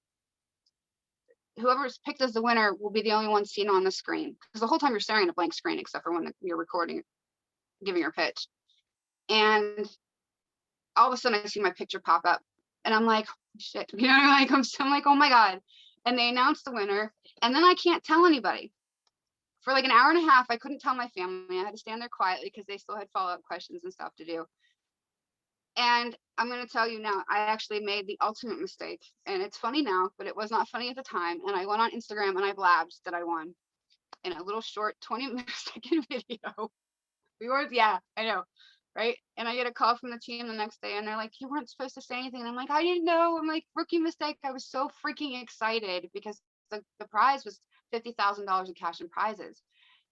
picked as the winner will be the only one seen on the screen, because the whole time you're staring at a blank screen except for when you're recording, giving your pitch. And all of a sudden I see my picture pop up, and I'm like, shit, I'm like, oh my God. And they announced the winner, and then I can't tell anybody. For like an hour and a half, I couldn't tell my family. I had to stand there quietly because they still had follow-up questions and stuff to do. And I'm going to tell you now, I actually made the ultimate mistake. And it's funny now, but it was not funny at the time. And I went on Instagram and I blabbed that I won in a little short 20-second video. Yeah, I know. Right. And I get a call from the team the next day, and they're like, you weren't supposed to say anything. And I'm like, I didn't know. I'm like, rookie mistake. I was so freaking excited because the prize was $50,000 in cash and prizes.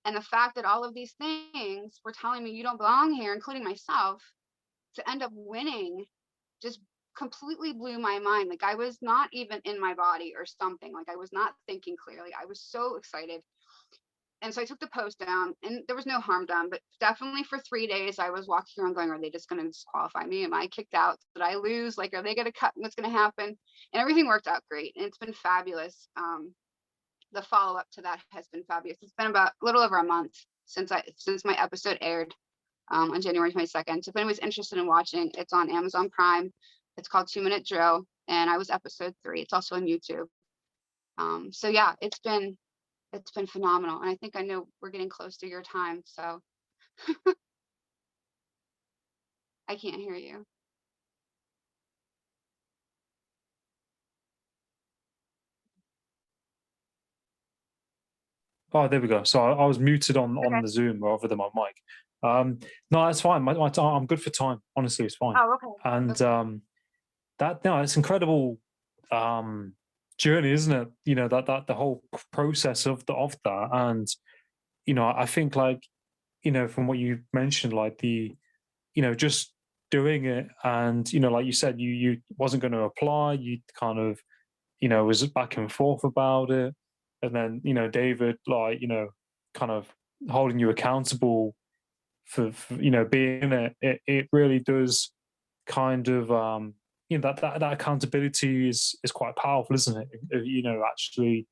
And the fact that all of these things were telling me you don't belong here, including myself, to end up winning just completely blew my mind. Like, I was not even in my body or something. Like, I was not thinking clearly. I was so excited. And so I took the post down, and there was no harm done, but definitely for 3 days I was walking around going, are they just going to disqualify me? Am I kicked out? Did I lose? Like, are they going to cut? What's going to happen? And everything worked out great, and it's been fabulous. The follow-up to that has been fabulous. It's been about a little over a month since my episode aired on January 22nd. So if anyone's interested in watching, it's on Amazon Prime. It's called 2-Minute Drill, and I was episode 3. It's also on YouTube. So yeah, it's been phenomenal. And I think I know we're getting close to your time, so I can't hear you. Oh, there we go. So I was muted on Okay. the Zoom rather than my mic. No, that's fine. My time, I'm good for time. Honestly, it's fine. Oh, okay. And Okay. it's incredible journey, isn't it? That the whole process of that. And I think, like, from what you mentioned, like just doing it, and like you said, you wasn't going to apply. You kind of was back and forth about it, and then David, like, kind of holding you accountable for being in it. It really does kind of that accountability is quite powerful, isn't it? Actually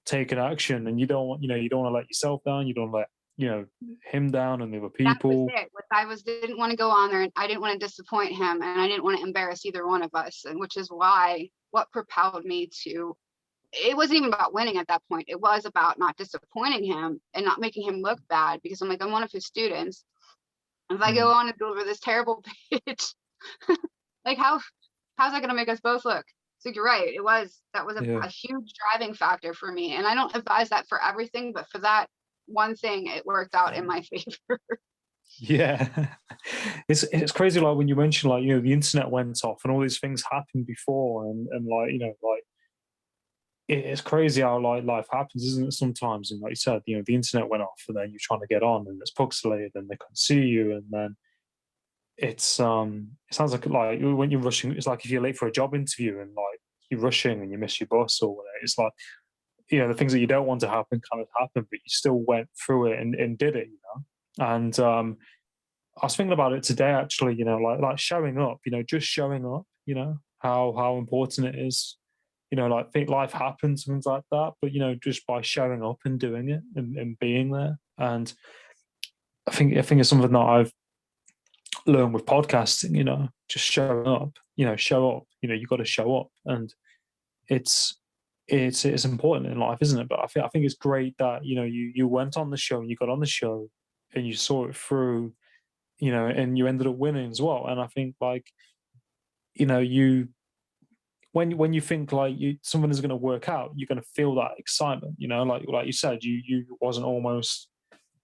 taking action, and you don't want to let yourself down. You don't let him down and the other That was people. it. Like, didn't want to go on there, and I didn't want to disappoint him, and I didn't want to embarrass either one of us, and which is what propelled me to. It wasn't even about winning at that point. It was about not disappointing him and not making him look bad, because I'm like, I'm one of his students. If I go on and deliver this terrible pitch, like how's that going to make us both look? So you're right. That was Yeah. a huge driving factor for me. And I don't advise that for everything, but for that one thing, it worked out in my favor. Yeah, it's crazy. Like, when you mention, like, the internet went off and all these things happened before, and like, like, it's crazy how, like, life happens, isn't it? Sometimes, and like you said, the internet went off, and then you're trying to get on, and it's pixelated, and they can't see you, and then it sounds like when you're rushing, it's like if you're late for a job interview, and like you're rushing and you miss your bus or whatever. It's like, the things that you don't want to happen kind of happen, but you still went through it and did it, And I was thinking about it today actually, like showing up, just showing up, how important it is. Like think life happens, things like that, but just by showing up and doing it and being there. And I think it's something that I've learned with podcasting, just showing up, show up, you got to show up. And it's it's important in life, isn't it? But I think it's great that you went on the show and you got on the show and you saw it through, and you ended up winning as well. And I think like you when you think like something is going to work out, you're going to feel that excitement. Like you said, you wasn't almost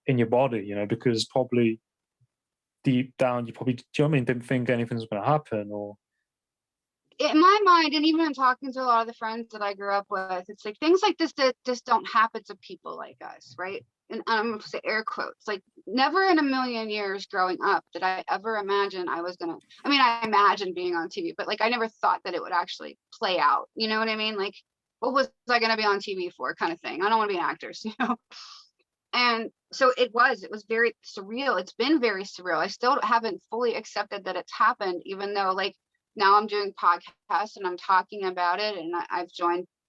in your body, because probably deep down you probably, do you know what I mean, didn't think anything was going to happen or. In my mind, and even in talking to a lot of the friends that I grew up with, it's like things like this that just don't happen to people like us, right? And I'm going to say air quotes, like never in a million years growing up did I ever imagine I was going to, I mean, I imagined being on TV, but like I never thought that it would actually play out. You know what I mean? Like, what was I going to be on TV for kind of thing? I don't want to be an actress, And so it was very surreal. It's been very surreal. I still haven't fully accepted that it's happened, even though like now I'm doing podcasts and I'm talking about it. And I've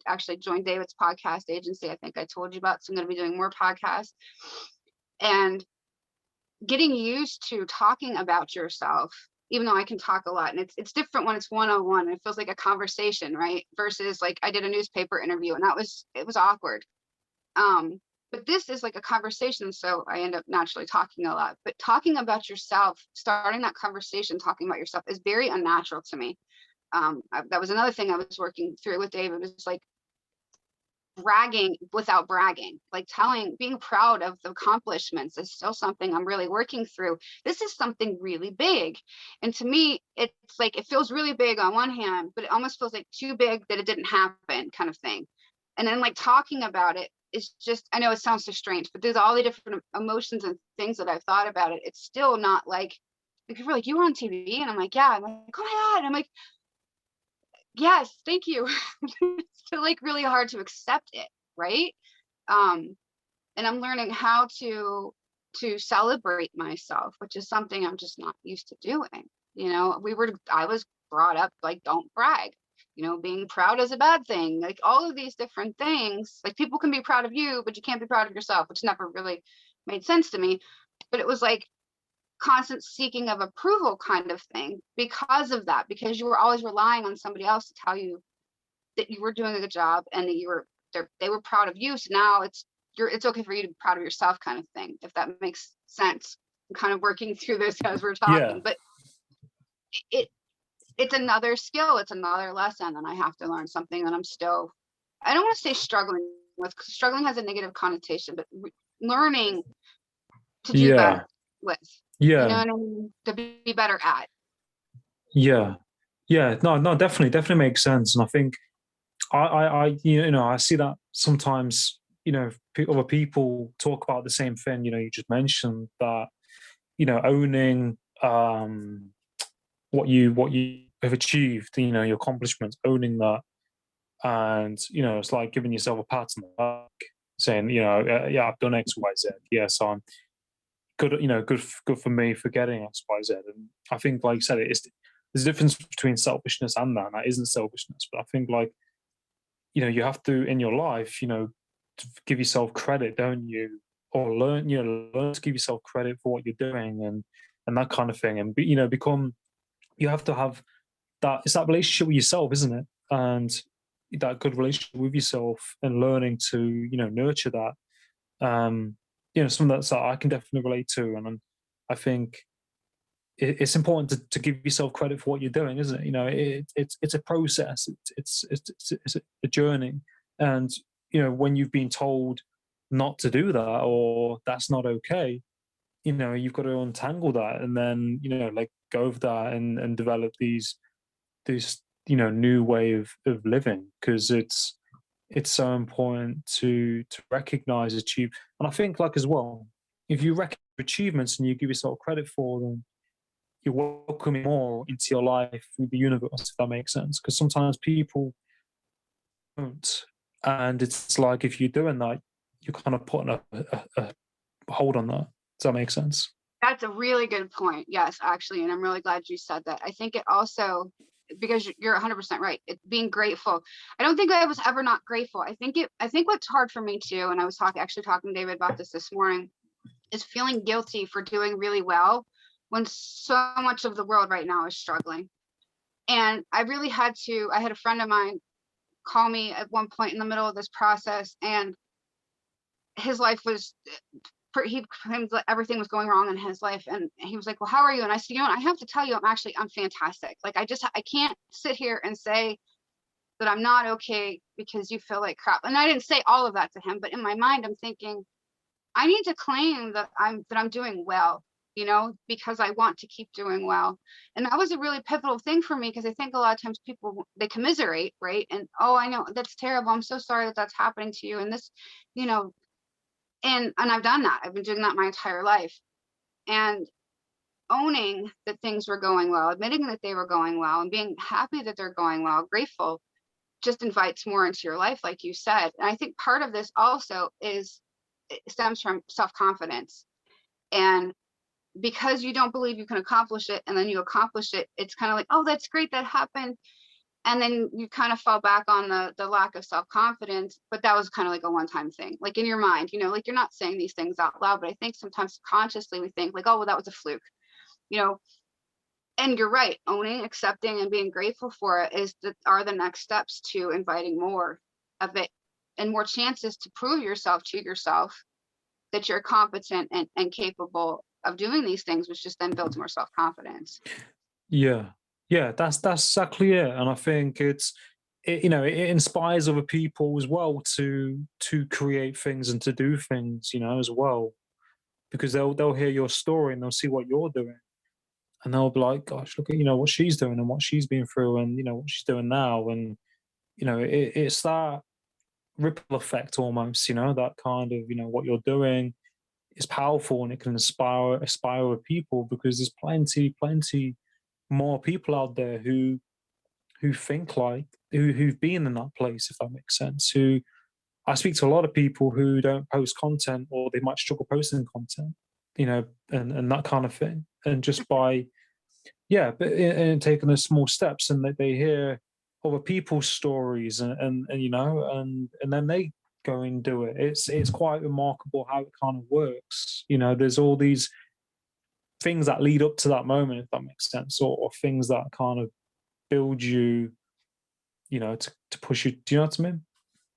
actually joined David's podcast agency. I think I told you about, so I'm going to be doing more podcasts and getting used to talking about yourself, even though I can talk a lot. And it's different when it's one-on-one and it feels like a conversation, right? Versus like I did a newspaper interview and it was awkward. But this is like a conversation, so I end up naturally talking a lot. But talking about yourself, starting that conversation, talking about yourself is very unnatural to me. That was another thing I was working through with David, was like bragging without bragging, like being proud of the accomplishments is still something I'm really working through. This is something really big. And to me, it's like, it feels really big on one hand, but it almost feels like too big that it didn't happen kind of thing. And then like talking about it, it's just, I know it sounds so strange, but there's all the different emotions and things that I've thought about it. It's still not like people are like, you were on TV? And I'm like, yeah. I'm like, oh my God. And I'm like, yes, thank you. It's still like really hard to accept it, right? And I'm learning how to celebrate myself, which is something I'm just not used to doing. I was brought up like, don't brag. Being proud is a bad thing. Like all of these different things, like people can be proud of you, but you can't be proud of yourself, which never really made sense to me. But it was like constant seeking of approval kind of thing because of that, because you were always relying on somebody else to tell you that you were doing a good job and that they were proud of you. So now it's okay for you to be proud of yourself kind of thing, if that makes sense. I'm kind of working through this as we're Yeah. talking, but it's another skill, it's another lesson, and I have to learn something that I'm still, I don't want to say struggling with, because struggling has a negative connotation, but learning to do better Yeah. with, Yeah. what I mean? To be better at. Yeah. Yeah. No, definitely makes sense. And I think I see that sometimes, other people talk about the same thing, you just mentioned that, owning what you have achieved, your accomplishments, owning that. And, it's like giving yourself a pat on the back, saying, yeah, I've done X, Y, Z. Yes, I'm good, good for me for getting X, Y, Z. And I think, like you said, there's a difference between selfishness and that. And that isn't selfishness. But I think, like, you have to, in your life, to give yourself credit, don't you? Or learn to give yourself credit for what you're doing and that kind of thing. And, you have to have it's that relationship with yourself, isn't it? And that good relationship with yourself and learning to, nurture that. Something that I can definitely relate to. And I think it's important to give yourself credit for what you're doing, isn't it? It's a process. It's a journey. And when you've been told not to do that or that's not okay, you've got to untangle that and then let go of that and develop this new way of living, because it's so important to recognize achieve. And I think, like, as well, if you recognize achievements and you give yourself credit for them, you're welcoming more into your life through the universe, if that makes sense. Because sometimes people don't. And it's like if you're doing that, you're kind of putting a hold on that. Does that make sense? That's a really good point. Yes, actually, and I'm really glad you said that. I think it also, because you're 100% right. It being grateful. I don't think I was ever not grateful. I think what's hard for me too, and I was talking to David about this morning, is feeling guilty for doing really well when so much of the world right now is struggling. And I had a friend of mine call me at one point in the middle of this process, and his life was he claimed that everything was going wrong in his life, and he was like, well, how are you? And I said, you know what, I have to tell you, I'm fantastic. Like, I can't sit here and say that I'm not okay because you feel like crap. And I didn't say all of that to him, but in my mind I'm thinking, I need to claim that I'm doing well, because I want to keep doing well. And that was a really pivotal thing for me, because I think a lot of times people, they commiserate, right? And, oh, I know that's terrible, I'm so sorry that that's happening to you, and this, you know and I've done that. I've been doing that my entire life. And owning that things were going well, admitting that they were going well, and being happy that they're going well, grateful, just invites more into your life, like you said. And I think part of this also it stems from self-confidence. And because you don't believe you can accomplish it, and then you accomplish it, it's kind of like, oh, that's great, that happened. And then you kind of fall back on the lack of self-confidence, but that was kind of like a one-time thing, like in your mind, like you're not saying these things out loud, but I think sometimes consciously we think like, oh, well, that was a fluke, you know and you're right. Owning, accepting, and being grateful for it are the next steps to inviting more of it, and more chances to prove yourself to yourself that you're competent and capable of doing these things, which just then builds more self-confidence. Yeah, yeah, that's exactly it. And I think it inspires other people as well to create things and to do things, as well, because they'll hear your story and they'll see what you're doing, and they'll be like, gosh, look at what she's doing and what she's been through, and what she's doing now. And it's that ripple effect almost, that kind of, what you're doing is powerful, and it can inspire other people, because there's plenty more people out there who think like, who've been in that place, if that makes sense. Who I speak to a lot of people who don't post content, or they might struggle posting content, and that kind of thing. And just by, yeah, but in taking those small steps, and that they hear other people's stories, and then they go and do it. It's quite remarkable how it kind of works. There's all these things that lead up to that moment, if that makes sense, or things that kind of build you, to push you. Do you know what I mean?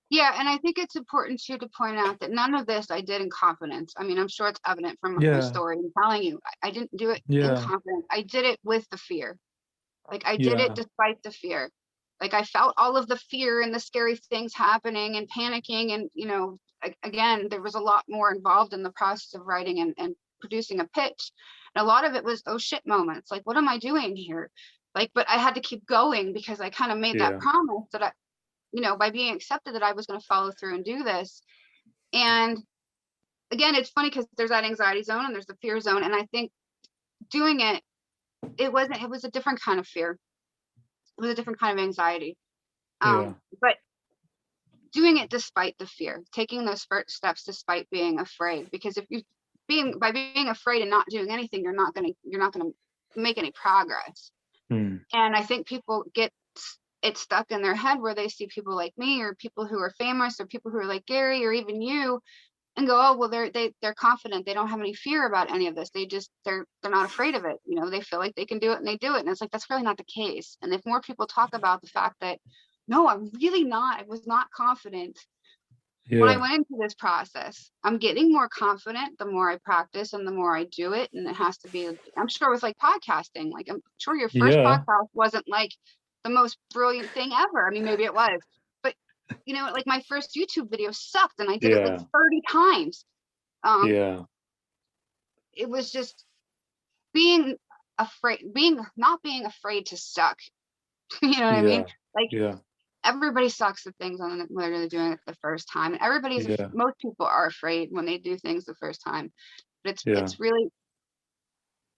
Yeah, and I think it's important too to point out that none of this I did in confidence. I mean, I'm sure it's evident from my Yeah, story. I'm telling you, I didn't do it in yeah, confidence. I did it with the fear. Like, I did it yeah, despite the fear. Like, I felt all of the fear and the scary things happening and panicking, and again, there was a lot more involved in the process of writing and producing a pitch. And a lot of it was, oh shit moments. Like, what am I doing here? Like, but I had to keep going, because I kind of made that yeah, promise that by being accepted, that I was going to follow through and do this. And again, it's funny because there's that anxiety zone and there's the fear zone. And I think doing it was a different kind of fear. It was a different kind of anxiety. yeah, But doing it despite the fear, taking those first steps despite being afraid, because if you being afraid and not doing anything, you're not gonna make any progress. mm, And I think people get it stuck in their head, where they see people like me, or people who are famous, or people who are like Gary, or even you, and go, oh, well, they're confident, they don't have any fear about any of this, they're not afraid of it, they feel like they can do it, and they do it. And it's like, that's really not the case. And if more people talk about the fact that, no, I was not confident when I yeah, went into this process. I'm getting more confident the more I practice and the more I do it. And it has to be, I'm sure, with like podcasting, like, I'm sure your first yeah, podcast wasn't like the most brilliant thing ever. I mean, maybe it was, but like, my first YouTube video sucked, and I did it like yeah, 30 times. Um, yeah, it was just being not being afraid to suck. You know what I mean? yeah, Like, yeah, everybody sucks at things when they're doing it the first time. yeah, Most people are afraid when they do things the first time. But yeah, it's really,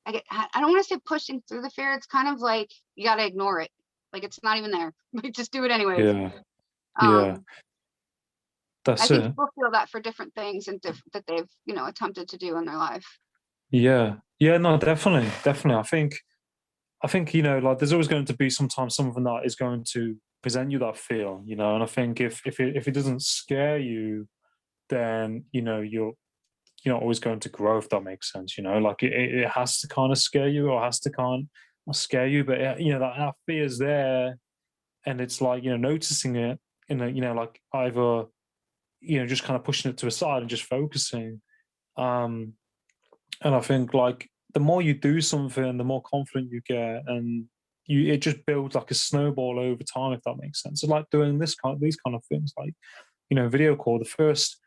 I don't want to say pushing through the fear. It's kind of like you got to ignore it. Like, it's not even there. Like, just do it anyways. yeah. Yeah. Um, I That's think it. people feel that for different things and that they've, attempted to do in their life. Yeah. Yeah, no, definitely. Definitely. I think, like there's always going to be sometimes something that is going to present you that feel, and I think if it doesn't scare you, then you're not always going to grow, if that makes sense. Like it has to kind of scare you, or has to kind of not scare you, but that fear is there, and it's like noticing it, like either just kind of pushing it to a side and just focusing. Um, and I think like the more you do something, the more confident you get, and it just builds like a snowball over time, if that makes sense. So like doing these kind of things, like video call. The first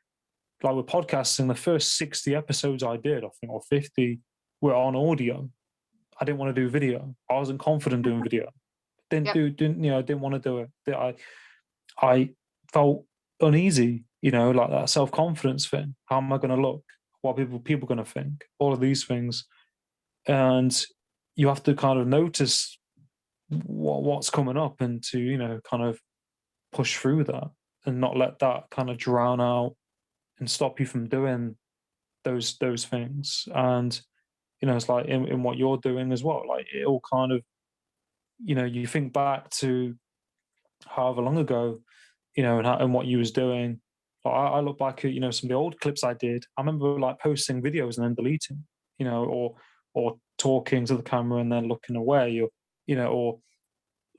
like with podcasting, the first 60 episodes I did, I think, or 50, were on audio. I didn't want to do video. I wasn't confident doing video. Yep. Didn't want to do it. I felt uneasy, like that self confidence thing. How am I going to look? What people going to think? All of these things, and you have to kind of notice what's coming up, and to kind of push through that, and not let that kind of drown out and stop you from doing those things. And it's like in what you're doing as well. Like it all kind of you think back to however long ago, and what you was doing. Like, I look back at some of the old clips I did. I remember like posting videos and then deleting, or talking to the camera and then looking away, or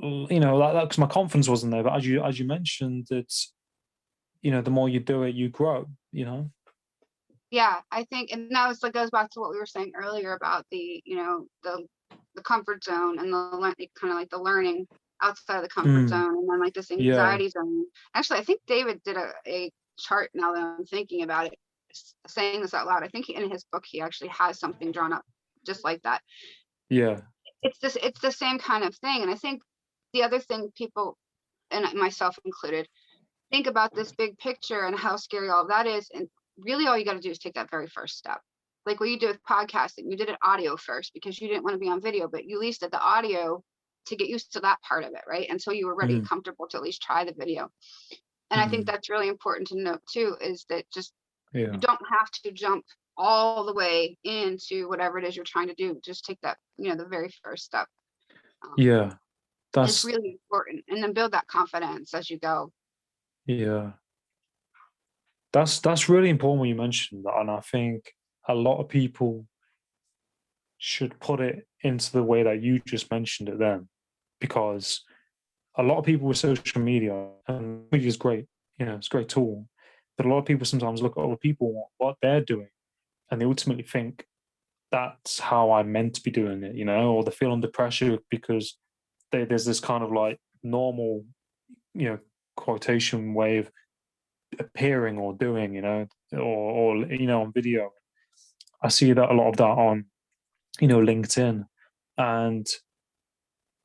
or that because my confidence wasn't there. But as you mentioned, it's the more you do it, you grow. Yeah, I think, and that was like goes back to what we were saying earlier about the comfort zone and kind of like the learning outside of the comfort Mm, zone, and then like this yeah, anxiety zone. Actually, I think David did a chart, now that I'm thinking about it, saying this out loud. I think in his book he actually has something drawn up just like that. yeah, It's the same kind of thing, and I think the other thing people, and myself included, think about this big picture and how scary all of that is. And really, all you got to do is take that very first step. Like what you did with podcasting, you did it audio first because you didn't want to be on video, but you at least did the audio to get used to that part of it, right? Until you were ready and mm, comfortable to at least try the video. And I think mm, that's really important to note too, is that just you yeah, don't have to jump all the way into whatever it is you're trying to do. Just take that, the very first step. Um, yeah. is That's really important, and then build that confidence as you go. yeah. That's really important when you mentioned that, and I think a lot of people should put it into the way that you just mentioned it then, because a lot of people with social media, and media is great, it's a great tool, but a lot of people sometimes look at other people, what they're doing, and they ultimately think that's how I'm meant to be doing it, or they feel under pressure because there's this kind of like normal, you know, quotation way of appearing or doing, or on video. I see that a lot of that on, LinkedIn, and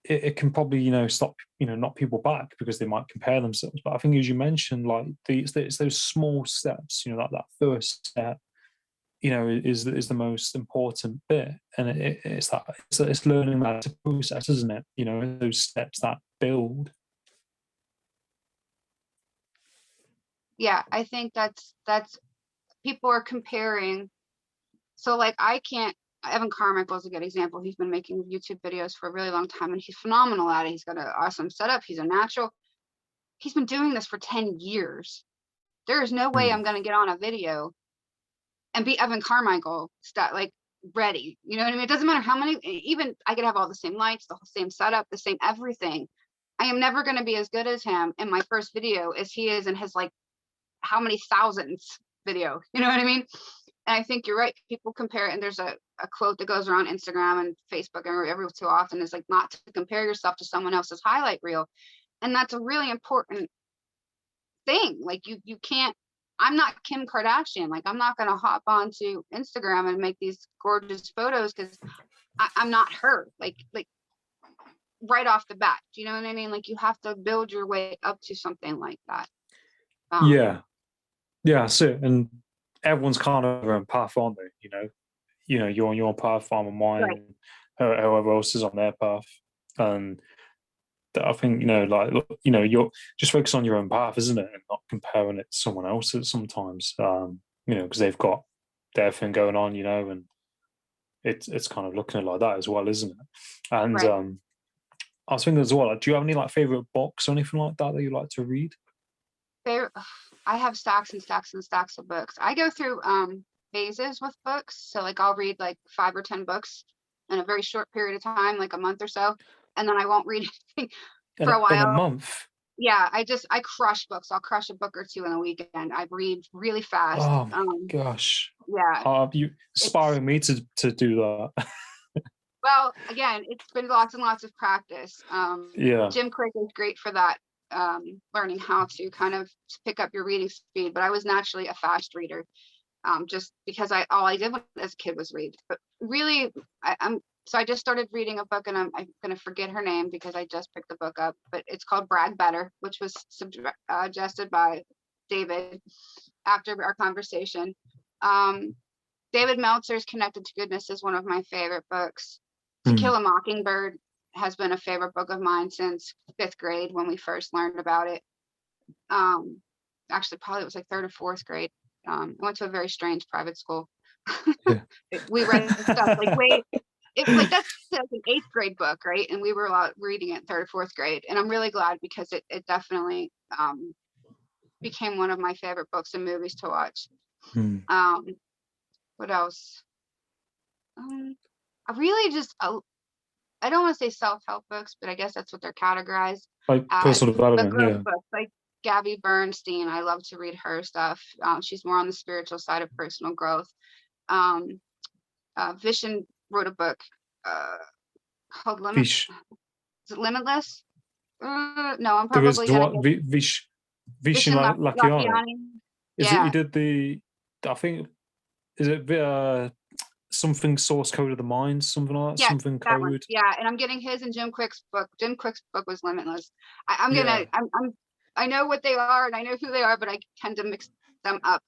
it can probably, stop, knock people back because they might compare themselves. But I think, as you mentioned, like it's those small steps, that first step, is the most important bit, and it's learning that process, isn't it? Those steps that build. Yeah, I think that's people are comparing. So like I can't Evan Carmichael is a good example. He's been making YouTube videos for a really long time and he's phenomenal at it. He's got an awesome setup. He's a natural. He's been doing this for 10 years. There is no way Mm, I'm going to get on a video and be Evan Carmichael like ready. You know what I mean? It doesn't matter how many, even I could have all the same lights, the same setup, the same everything. I am never going to be as good as him in my first video as he is in his like how many thousands video. You know what I mean? And I think you're right. People compare, and there's a quote that goes around Instagram and Facebook and every too often is like not to compare yourself to someone else's highlight reel. And that's a really important thing. Like you can't, I'm not Kim Kardashian. Like I'm not gonna hop onto Instagram and make these gorgeous photos because I'm not her. Like right off the bat. Do you know what I mean? Like you have to build your way up to something like that. Um, yeah, yeah, that's it. And everyone's kind of their own path, aren't they? You're on your path, I'm on right. mine, whoever else is on their path, and that I think, like, look, you're just focus on your own path, isn't it? And not comparing it to someone else's sometimes, because they've got their thing going on, and it's kind of looking at it like that as well, isn't it? And Right. I was thinking as well, like, do you have any like favorite books or anything like that that you like to read? Favorite, I have stacks and stacks and stacks of books. I go through phases with books. So like I'll read like 5 or 10 books in a very short period of time, like a month or so, and then I won't read anything In for a a while. month? Yeah, I crush books. I'll crush a book or two in a weekend. I read really fast. Oh my gosh. Yeah, You it's inspiring me to do that. well, again, it's been lots and lots of practice. Yeah. Jim Quick is great for that, learning how to kind of pick up your reading speed. But I was naturally a fast reader, just because I all I did as a kid was read. But really, I'm so I just started reading a book, and I'm going to forget her name because I just picked the book up. But it's called Brag Better, which was suggested by David after our conversation. Um, David Meltzer's Connected to Goodness is one of my favorite books. To Kill Mm. a Mockingbird has been a favorite book of mine since 5th grade when we first learned about it. Um, Actually, probably it was like 3rd or 4th grade. I went to a very strange private school. Yeah. We read stuff like way like that's an 8th grade book, right? And we were reading it in 3rd or 4th grade. And I'm really glad because it definitely became one of my favorite books and movies to watch. Mm. Um, what else? Um, I really just I don't want to say self-help books, but I guess that's what they're categorized Like as. personal But development, growth yeah. books, like Gabby Bernstein, I love to read her stuff. She's more on the spiritual side of personal growth. Um, Vishen wrote a book uh, called Vish. is it Limitless? No, I'm There is probably gonna what get Vishen Vishen Lakiani. Lakiani. Is it he Yeah, did I think, is it something source code of the mind, something like that, yes, something that one. code? Yeah, and I'm getting his and Jim Quick's book. Jim Quick's book was Limitless. I'm gonna Yeah. I know what they are and I know who they are, but I tend to mix them up.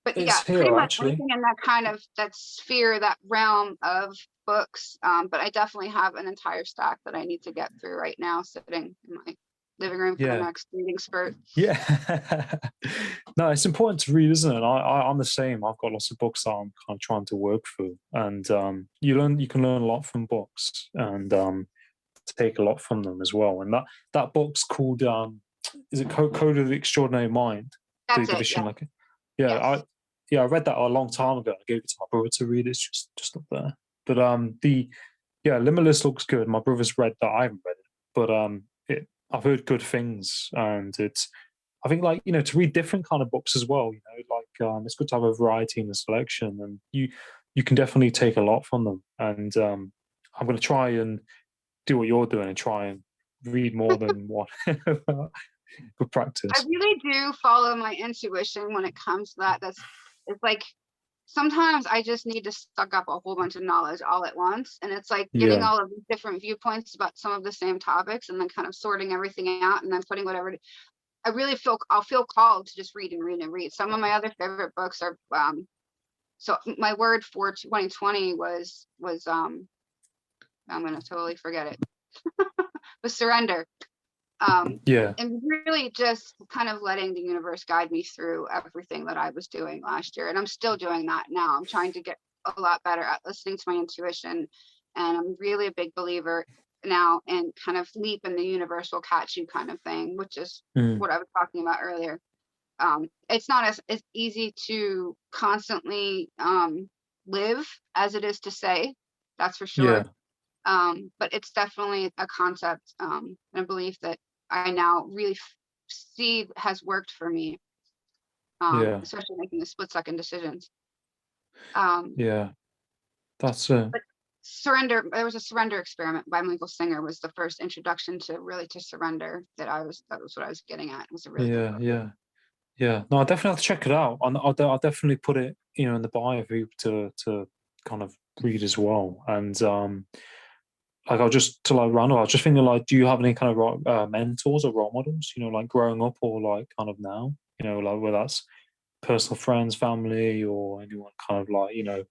But yeah, It's pretty here much actually. anything in that kind of that sphere, that realm of books. But I definitely have an entire stack that I need to get through right now, sitting in my living room for the Yeah. next reading spurt. Yeah. No, it's important to read, isn't it? I'm the same. I've got lots of books that I'm kind of trying to work through. And you can learn a lot from books and take a lot from them as well. And that book's called is it Code of the Extraordinary Mind? The That's it. division Yeah. like yeah, Yes. I read that a long time ago. I gave it to my brother to read. It's just up there. But the yeah, Limitless looks good. My brother's read that. I haven't read it, but I've heard good things, and it's I think, like, to read different kind of books as well. Like, it's good to have a variety and a selection, and you can definitely take a lot from them. And I'm going to try and do what you're doing and try and read more than one for I practice. really do follow my intuition when it comes to that. It's like sometimes I just need to suck up a whole bunch of knowledge all at once. And it's like getting Yeah, all of these different viewpoints about some of the same topics and then kind of sorting everything out and then putting whatever I'll feel called to just read and read and read. Some of my other favorite books are so my word for 2020 was I'm gonna totally forget it. Was surrender. yeah, And really just kind of letting the universe guide me through everything that I was doing last year. And I'm still doing that now. I'm trying to get a lot better at listening to my intuition. And I'm really a big believer now in kind of leap and the universe will catch you kind of thing, which is mm, what I was talking about earlier. It's not as easy to constantly live as it is to say, that's for yeah, sure. But it's definitely a concept and a belief that I now really see has worked for me, yeah, especially making the split-second decisions. Um, yeah. That's it. but surrender, there was a surrender experiment by Michael Singer was the first introduction to really to surrender that was what I was getting at. It was a really good Yeah, book. yeah, yeah. No, I definitely have to check it out. I'll definitely put it, in the bio for you to kind of read as well. And like, I'll just to like run. I was just thinking, like, do you have any kind of mentors or role models? Like growing up or like kind of now. Like whether that's personal friends, family, or anyone kind of like.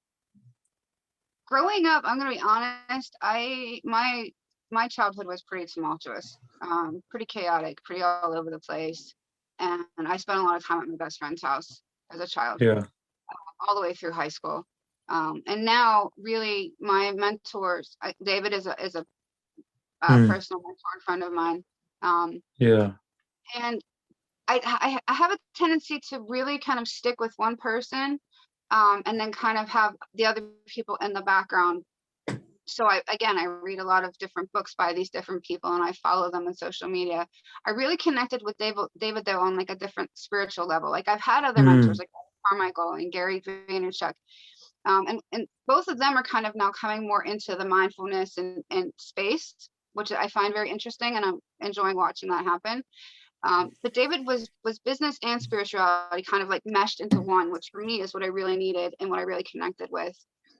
Growing up, I'm gonna be honest, I my my childhood was pretty tumultuous, pretty chaotic, pretty all over the place, and I spent a lot of time at my best friend's house as a child, Yeah. all the way through high school. And now, really, my mentors, David is a Mm. personal mentor and friend of mine, um, Yeah. and I have a tendency to really kind of stick with one person, and then kind of have the other people in the background. So I read a lot of different books by these different people, and I follow them on social media. I really connected with David though on like a different spiritual level. Like I've had other mentors Mm. like Carmichael and Gary Vaynerchuk, and both of them are kind of now coming more into the mindfulness and space, which I find very interesting, and I'm enjoying watching that happen. But David was business and spirituality kind of like meshed into one, which for me is what I really needed and what I really connected with.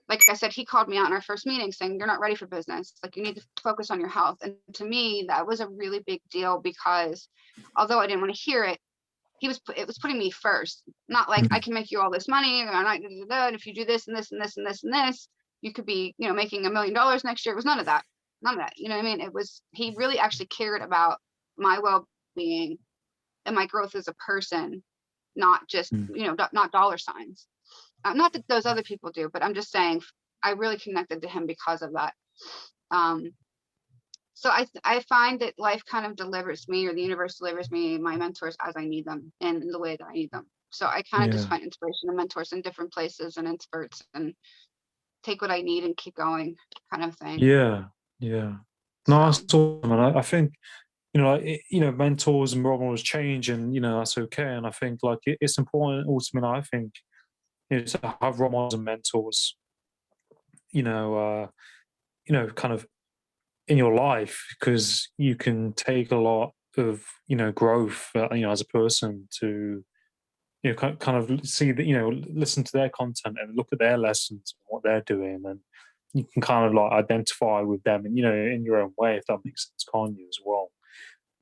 Like I said, he called me out in our first meeting saying, "You're not ready for business. Like you need to focus on your health." And to me, that was a really big deal because although I didn't want to hear it, it was putting me first. Not like I Mm. can make you all this money, and I'm not gonna do that. And if you do this and this and this and this and this, you could be, making $1 million next year. It was none of that. None of that. You know what I mean? It was he really actually cared about my well-being and my growth as a person, not just, Mm. not dollar signs. Not that those other people do, but I'm just saying I really connected to him because of that. Um, so I find that life kind of delivers me, or the universe delivers me my mentors as I need them and in the way that I need them. So I kind of just Yeah. find inspiration and mentors in different places and experts and take what I need and keep going kind of thing. Yeah. Yeah. No, that's So awesome. And I think, mentors and role models change, and that's okay. And I think like it's important ultimately. I think to have role models and mentors, you know, uh, kind of in your life, because you can take a lot of growth, as a person, to kind of see that, listen to their content and look at their lessons and what they're doing, and you can kind of like identify with them, and in your own way, if that makes sense, can't you, as well?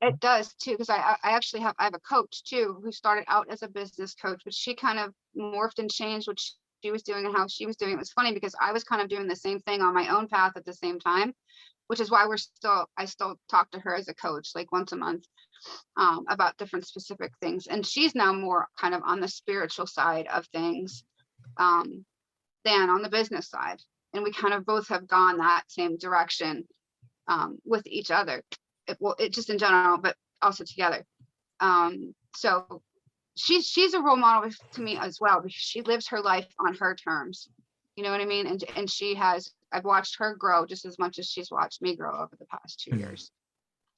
it does too, because I actually I have a coach too who started out as a business coach, but she kind of morphed and changed what she was doing and how she was doing it. It was funny because I was kind of doing the same thing on my own path at the same time, which is why I still talk to her as a coach like once a month, about different specific things. And she's now more kind of on the spiritual side of things, um, than on the business side. And we kind of both have gone that same direction, with each other. It just in general, but also together. So she's a role model to me as well because she lives her life on her terms. You know what I mean? And I've watched her grow just as much as she's watched me grow over the past two Mm. years.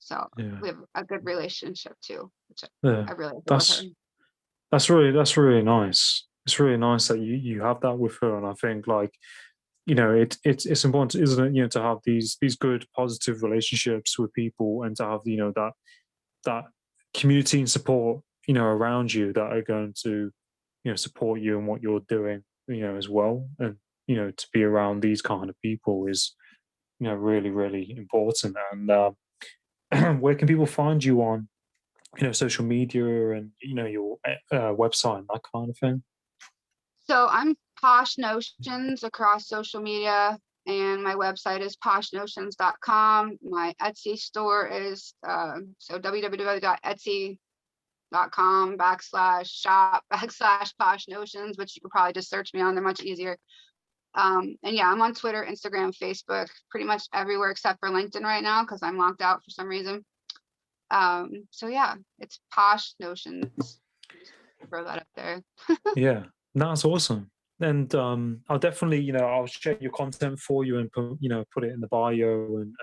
So Yeah. we have a good relationship too, which Yeah. I really adore her. That's that's really nice. It's really nice that you have that with her, and I think like it's important, isn't it? To have these good positive relationships with people, and to have that community and support around you, that are going to support you and what you're doing as well. And to be around these kind of people is really, really important. And where can people find you on social media, and your website and that kind of thing? So I'm Posh Notions across social media, and my website is poshnotions.com. My Etsy store is so www.etsy.com/shop /Posh Notions, which you could probably just search me on. They're much easier. And yeah, I'm on Twitter, Instagram, Facebook, pretty much everywhere except for LinkedIn right now because I'm locked out for some reason. So yeah, it's Posh Notions. Just throw that up there. Yeah, no, that's awesome. And I'll definitely, I'll share your content for you, and put it in the bio, and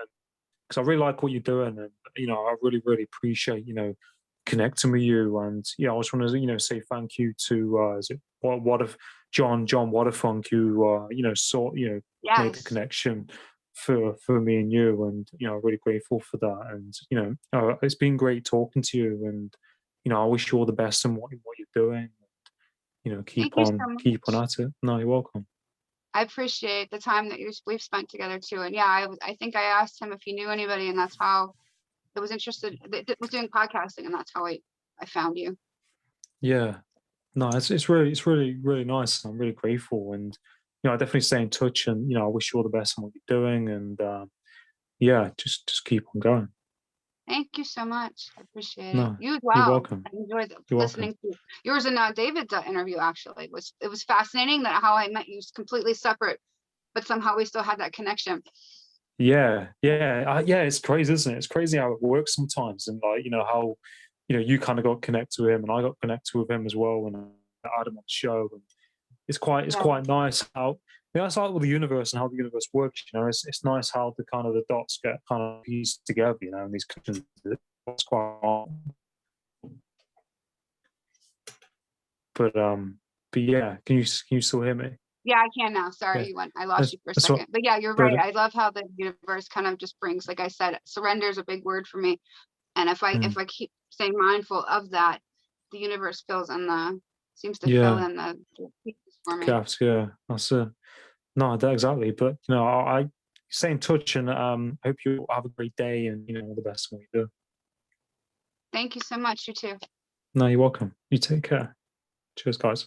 because I really like what you're doing, and I really, really appreciate connecting with you. And yeah, I just want to say thank you to is it what if John Waterfunk, who saw made the Yes. connection for me and you, and really grateful for that. And it's been great talking to you, and I wish you all the best in what you're doing. Thank Keep you so on much. at it. No, you're welcome. I appreciate the time that we've spent together too. And yeah, I think I asked him if he knew anybody, and that's how I was interested. That was doing podcasting, and that's how I found you. Yeah, no, it's really really nice. I'm really grateful, and I definitely stay in touch, and I wish you all the best in what you're doing, and yeah, just keep on going. Thank you so much. I appreciate it. No, You as you're well. welcome. I enjoyed You're welcome. listening to yours and David's interview. Actually, it was fascinating that how I met you is completely separate, but somehow we still had that connection. Yeah, yeah, yeah. It's crazy, isn't it? It's crazy how it works sometimes, and like how you kind of got connected with him, and I got connected with him as well, and I had him on the show. And it's Yeah, quite nice how it's like with the universe and how the universe works. It's nice how the kind of the dots get kind of pieced together. And these connections. It's quite, but yeah. Can you still hear me? yeah, I can now. Yeah, Sorry, you went. I lost that's, you for a that's what. second. But yeah, you're right. But I love how the universe kind of just brings, like I said, surrender is a big word for me. And mm, if I keep staying mindful of that, the universe fills in the seems to fill yeah, in the pieces for me. gaps. Yeah, that's it. No, that exactly. But I stay in touch, and hope you have a great day, and all the best in what you do. Thank you so much. You too. No, you're welcome. You take care. Cheers, guys.